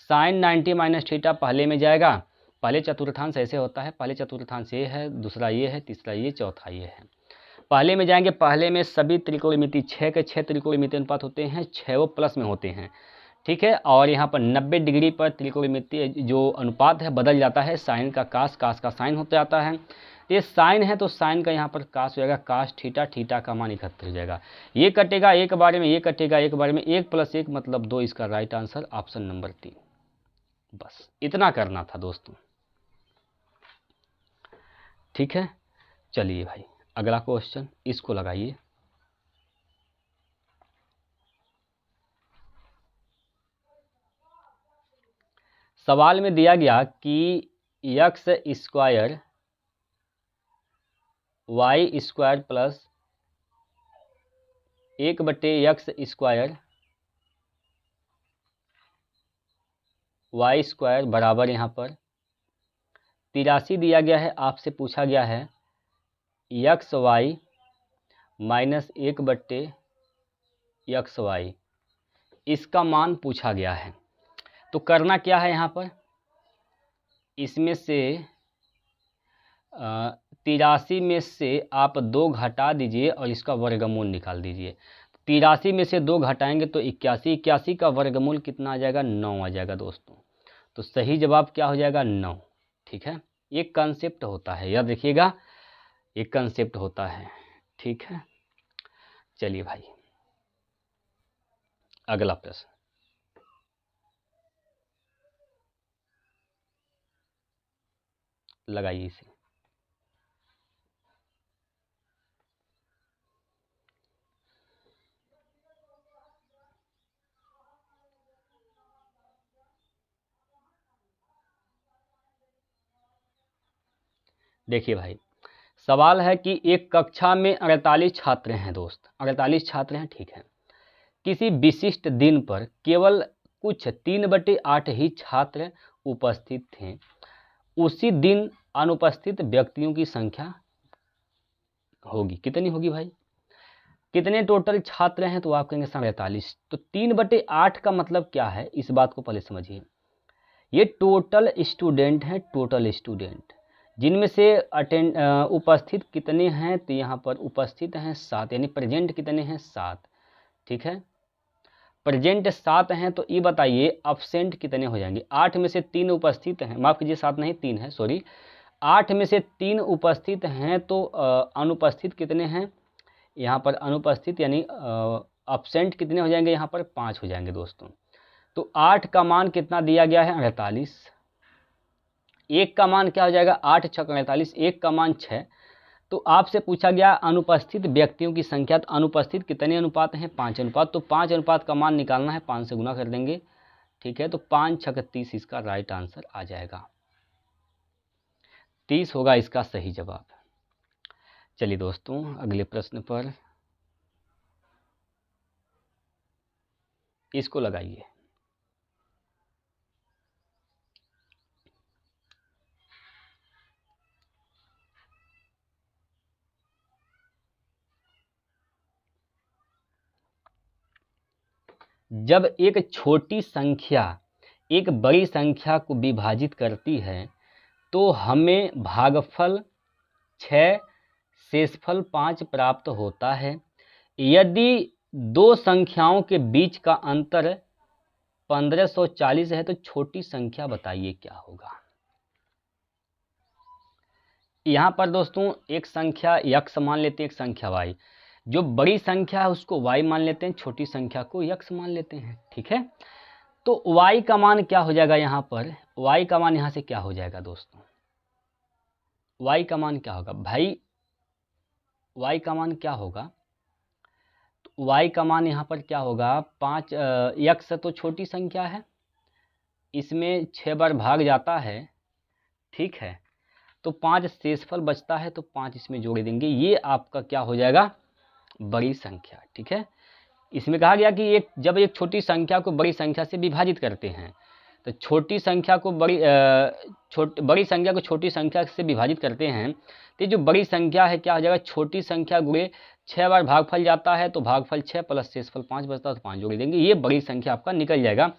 साइन 90 माइनस थीटा पहले में जाएगा, पहले चतुर्थांश ऐसे होता है, पहले चतुर्थांश ये है, दूसरा ये है, तीसरा ये, चौथा ये है। पहले में जाएंगे, पहले में सभी त्रिकोणमिति 6 के 6 त्रिकोणमिति अनुपात होते हैं, 6 वो प्लस में होते हैं। ठीक है, और यहाँ पर 90 डिग्री पर त्रिकोणमिति जो अनुपात है बदल जाता है, साइन का कास, कास का साइन होता जाता है। ये साइन है तो साइन का यहाँ पर कास हो जाएगा, कास थीटा, थीटा का मान 71 हो जाएगा। ये कटेगा एक बारे में, ये कटेगा एक बारे में, 1 + 1 मतलब 2, इसका राइट आंसर ऑप्शन नंबर 3। बस इतना करना था दोस्तों। ठीक है, चलिए भाई अगला क्वेश्चन, इसको लगाइए। सवाल में दिया गया कि x square y square plus 1/x square y square बराबर यहाँ पर 83 दिया गया है। आपसे पूछा गया है x Y minus 1/x Y, इसका मान पूछा गया है। तो करना क्या है यहाँ पर, इसमें से 83 में से आप 2 घटा दीजिए और इसका वर्गमूल निकाल दीजिए। 83 में से 2 घटाएंगे तो 81, 81 का वर्गमूल कितना आ जाएगा, 9 आ जाएगा दोस्तों। तो सही जवाब क्या हो जाएगा, 9। ठीक है, एक कंसेप्ट होता है, याद रखिएगा, एक कंसेप्ट होता है। ठीक है, चलिए भाई अगला प्रश्न। लगाइए इसे। देखिए भाई, सवाल है कि एक कक्षा में 48 छात्र हैं दोस्त, 48 छात्र हैं। ठीक है, किसी विशिष्ट दिन पर केवल कुछ 3/8 ही छात्र उपस्थित थे। उसी दिन अनुपस्थित व्यक्तियों की संख्या होगी, कितनी होगी भाई, कितने टोटल छात्र हैं, तो आप कहेंगे 48। तो 3/8 का मतलब क्या है, इस बात को पहले समझिए। ये टोटल स्टूडेंट हैं, टोटल स्टूडेंट, जिनमें से उपस्थित कितने हैं, तो यहाँ पर उपस्थित हैं 7, यानी प्रेजेंट कितने हैं, 7। ठीक है, प्रेजेंट 7 हैं, तो ये बताइए अब्सेंट कितने हो जाएंगे। 8 में से 3 उपस्थित हैं, माफ़ कीजिए 7 नहीं 3 है, सॉरी। 8 में से 3 उपस्थित हैं, तो अनुपस्थित कितने हैं, यहाँ पर अनुपस्थित यानी अब्सेंट कितने हो जाएंगे, यहाँ पर 5 हो जाएंगे दोस्तों। तो 8 का मान कितना दिया गया है, 48। 1 का मान क्या हो जाएगा, 8 × 48, 1 का मान 6। तो आपसे पूछा गया अनुपस्थित व्यक्तियों की संख्या, तो अनुपस्थित कितने अनुपात हैं, 5 अनुपात। तो 5 अनुपात का मान निकालना है, 5 से गुना कर देंगे। ठीक है, तो 5 × 30 इसका राइट आंसर आ जाएगा, 30 होगा इसका सही जवाब। चलिए दोस्तों अगले प्रश्न पर इसको लगाइए। जब एक छोटी संख्या एक बड़ी संख्या को विभाजित करती है तो हमें भागफल 6 शेषफल 5 प्राप्त होता है। यदि दो संख्याओं के बीच का अंतर 1540 है तो छोटी संख्या बताइए क्या होगा। यहाँ पर दोस्तों एक संख्या x मान लेते हैं, एक संख्या y। जो बड़ी संख्या है उसको y मान लेते हैं, छोटी संख्या को x मान लेते हैं। ठीक है, तो y का मान क्या हो जाएगा, यहाँ पर y का मान यहाँ से क्या हो जाएगा दोस्तों, y का मान क्या होगा भाई, y का मान क्या होगा, तो y का मान यहाँ पर क्या होगा, 5 x तो छोटी संख्या है, इसमें 6 बार भाग जाता है। ठीक है, तो 5 शेषफल बचता है, तो 5 इसमें जोड़ देंगे, ये आपका क्या हो जाएगा, बड़ी संख्या। ठीक है, इसमें कहा गया कि जब एक छोटी संख्या को बड़ी संख्या से विभाजित करते हैं तो छोटी संख्या को बड़ी संख्या को छोटी संख्या से विभाजित करते हैं तो जो बड़ी संख्या है क्या हो जाएगा, छोटी संख्या गुणे 6 बार भागफल जाता है, तो भागफल 6 प्लस शेषफल 5 बचता है, तो 5 जोड़ देंगे, ये बड़ी संख्या आपका निकल जाएगा।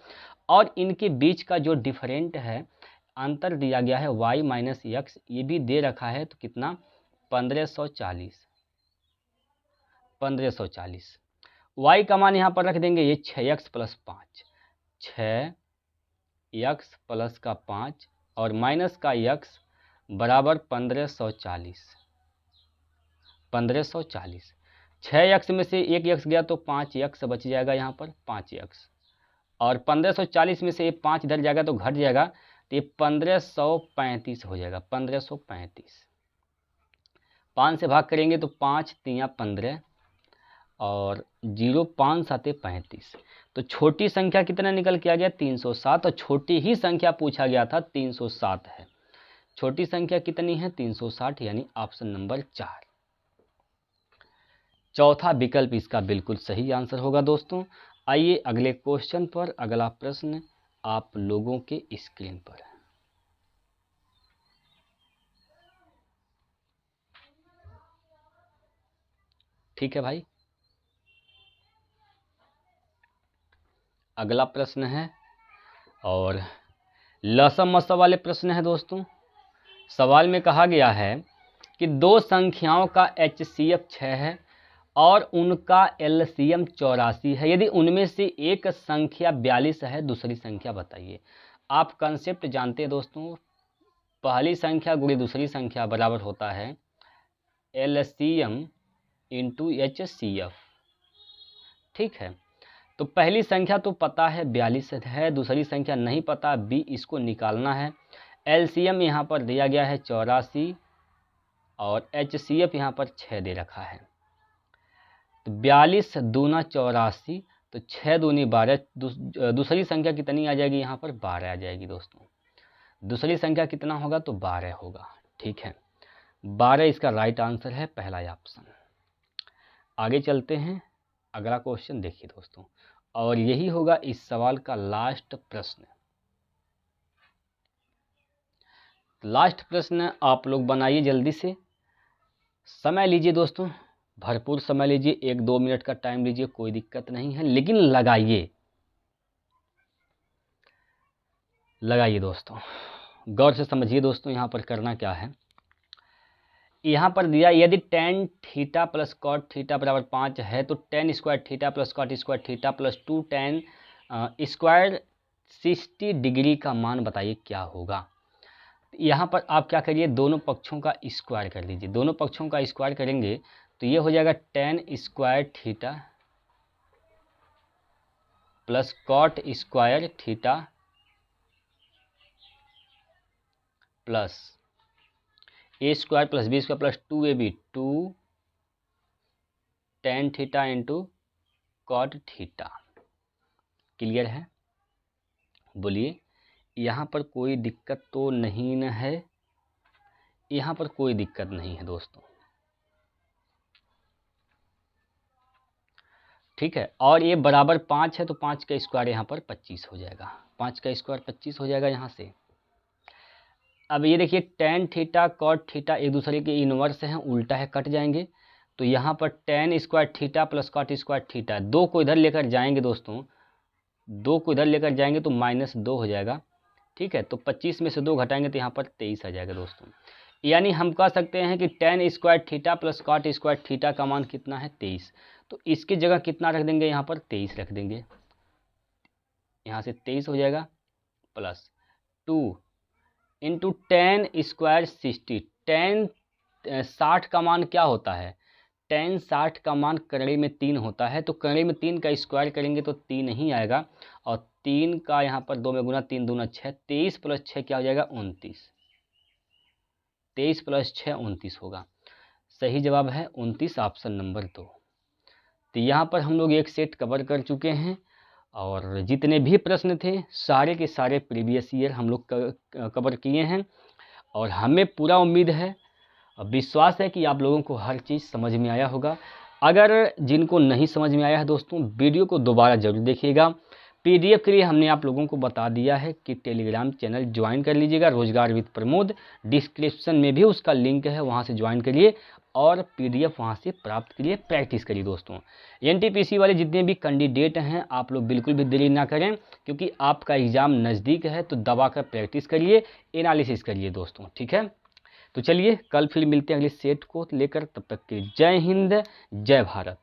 और इनके बीच का जो डिफरेंट है, अंतर दिया गया है y माइनस x, ये भी दे रखा है, तो कितना 1540। y का मान यहाँ पर रख देंगे, ये 6x प्लस 5, 6x प्लस का 5 और माइनस का x बराबर 1540। 6x में से 1x गया तो 5x बच जाएगा, यहाँ पर 5x, और 1540 में से 5 इधर जाएगा तो घट जाएगा, तो ये 1535 हो जाएगा, 1535। 5 से भाग करेंगे तो 5 3 15 और 0 5 7 35, तो छोटी संख्या कितना निकल के आ गया, 307, और छोटी ही संख्या पूछा गया था 307 है। छोटी संख्या कितनी है 360, यानी ऑप्शन नंबर 4। चौथा विकल्प इसका बिल्कुल सही आंसर होगा दोस्तों। आइए अगले क्वेश्चन पर। अगला प्रश्न आप लोगों के स्क्रीन पर है। ठीक है भाई, अगला प्रश्न है और लसम मसम वाले प्रश्न है दोस्तों। सवाल में कहा गया है कि दो संख्याओं का HCF 6 है और उनका LCM 84 है। यदि उनमें से एक संख्या 42 है, दूसरी संख्या बताइए। आप कंसेप्ट जानते हैं दोस्तों, पहली संख्या गुणे दूसरी संख्या बराबर होता है LCM इंटू HCF। ठीक है, तो पहली संख्या तो पता है 42 है, दूसरी संख्या नहीं पता B, इसको निकालना है। LCM यहाँ पर दिया गया है 84 और HCF यहाँ पर 6 दे रखा है। तो 42 दूना 84, तो 6 दूनी 12। दूसरी संख्या कितनी आ जाएगी यहाँ पर 12 आ जाएगी दोस्तों। दूसरी संख्या कितना होगा तो 12 होगा। ठीक है, 12 इसका राइट आंसर है, पहला ऑप्शन। आगे चलते हैं, अगला क्वेश्चन देखिए दोस्तों, और यही होगा इस सवाल का लास्ट प्रश्न। लास्ट प्रश्न आप लोग बनाइए जल्दी से, समय लीजिए दोस्तों, भरपूर समय लीजिए, 1-2 मिनट का टाइम लीजिए, कोई दिक्कत नहीं है, लेकिन लगाइए दोस्तों, गौर से समझिए दोस्तों। यहाँ पर करना क्या है, यहाँ पर दिया यदि tan theta plus cot theta बराबर 5 है तो tan square theta plus cot square theta plus 2 tan square 60 degree का मान बताइए क्या होगा। यहाँ पर आप क्या करिए, दोनों पक्षों का स्क्वायर कर लीजिए। दोनों पक्षों का स्क्वायर करेंगे तो ये हो जाएगा tan square theta plus cot square theta plus A square plus B square plus 2ab 2 tan theta into cot theta. Clear है, बोलिए। यहाँ पर कोई दिक्कत तो नहीं न है, यहाँ पर कोई दिक्कत नहीं है दोस्तों। ठीक है, और ये बराबर 5 है तो 5 का स्क्वायर यहाँ पर 25 हो जाएगा। 5 का स्क्वायर 25 हो जाएगा यहाँ से। अब ये देखिए tan थीटा कॉट थीटा एक दूसरे के इनवर्स हैं, उल्टा है, कट जाएंगे। तो यहाँ पर tan square theta plus cot square theta, 2 को इधर लेकर जाएंगे दोस्तों, 2 को इधर लेकर जाएंगे तो -2 हो जाएगा। ठीक है, तो 25 में से 2 घटाएंगे तो यहाँ पर 23 आ जाएगा दोस्तों। यानी हम कह सकते हैं कि tan square theta plus cot square theta का मान कितना है 23। तो इसकी जगह कितना रख देंगे, यहाँ पर 23 रख देंगे। यहाँ से 23 हो जाएगा plus 2 into tan square 60। tan 60 का मान क्या होता है, tan 60 का मान करड़ी में 3 होता है। तो करड़ी में 3 का स्क्वायर करेंगे तो 3 ही आएगा, और 3 का यहाँ पर 2 में गुना, 3 दूना 6, 23 प्लस 6 क्या हो जाएगा 29। 23 प्लस 6 29 होगा। सही जवाब है 29, ऑप्शन नंबर 2। तो यहाँ पर हम लोग एक सेट कवर कर चुके हैं, और जितने भी प्रश्न थे सारे के सारे प्रीवियस ईयर हम लोग कवर किए हैं। और हमें पूरा उम्मीद है, विश्वास है कि आप लोगों को हर चीज़ समझ में आया होगा। अगर जिनको नहीं समझ में आया है दोस्तों, वीडियो को दोबारा ज़रूर देखिएगा। PDF के लिए हमने आप लोगों को बता दिया है कि टेलीग्राम चैनल ज्वाइन कर लीजिएगा, रोजगार विद प्रमोद। डिस्क्रिप्शन में भी उसका लिंक है, वहाँ से ज्वाइन करिए और PDF वहाँ से प्राप्त करिए, प्रैक्टिस करिए दोस्तों। NTPC वाले जितने भी कैंडिडेट हैं, आप लोग बिल्कुल भी देरी ना करें, क्योंकि आपका एग्ज़ाम नज़दीक है। तो दबा कर प्रैक्टिस करिए, एनालिसिस करिए दोस्तों। ठीक है, तो चलिए कल फिर मिलते हैं अगले सेट को लेकर। तब तक के जय हिंद, जय भारत।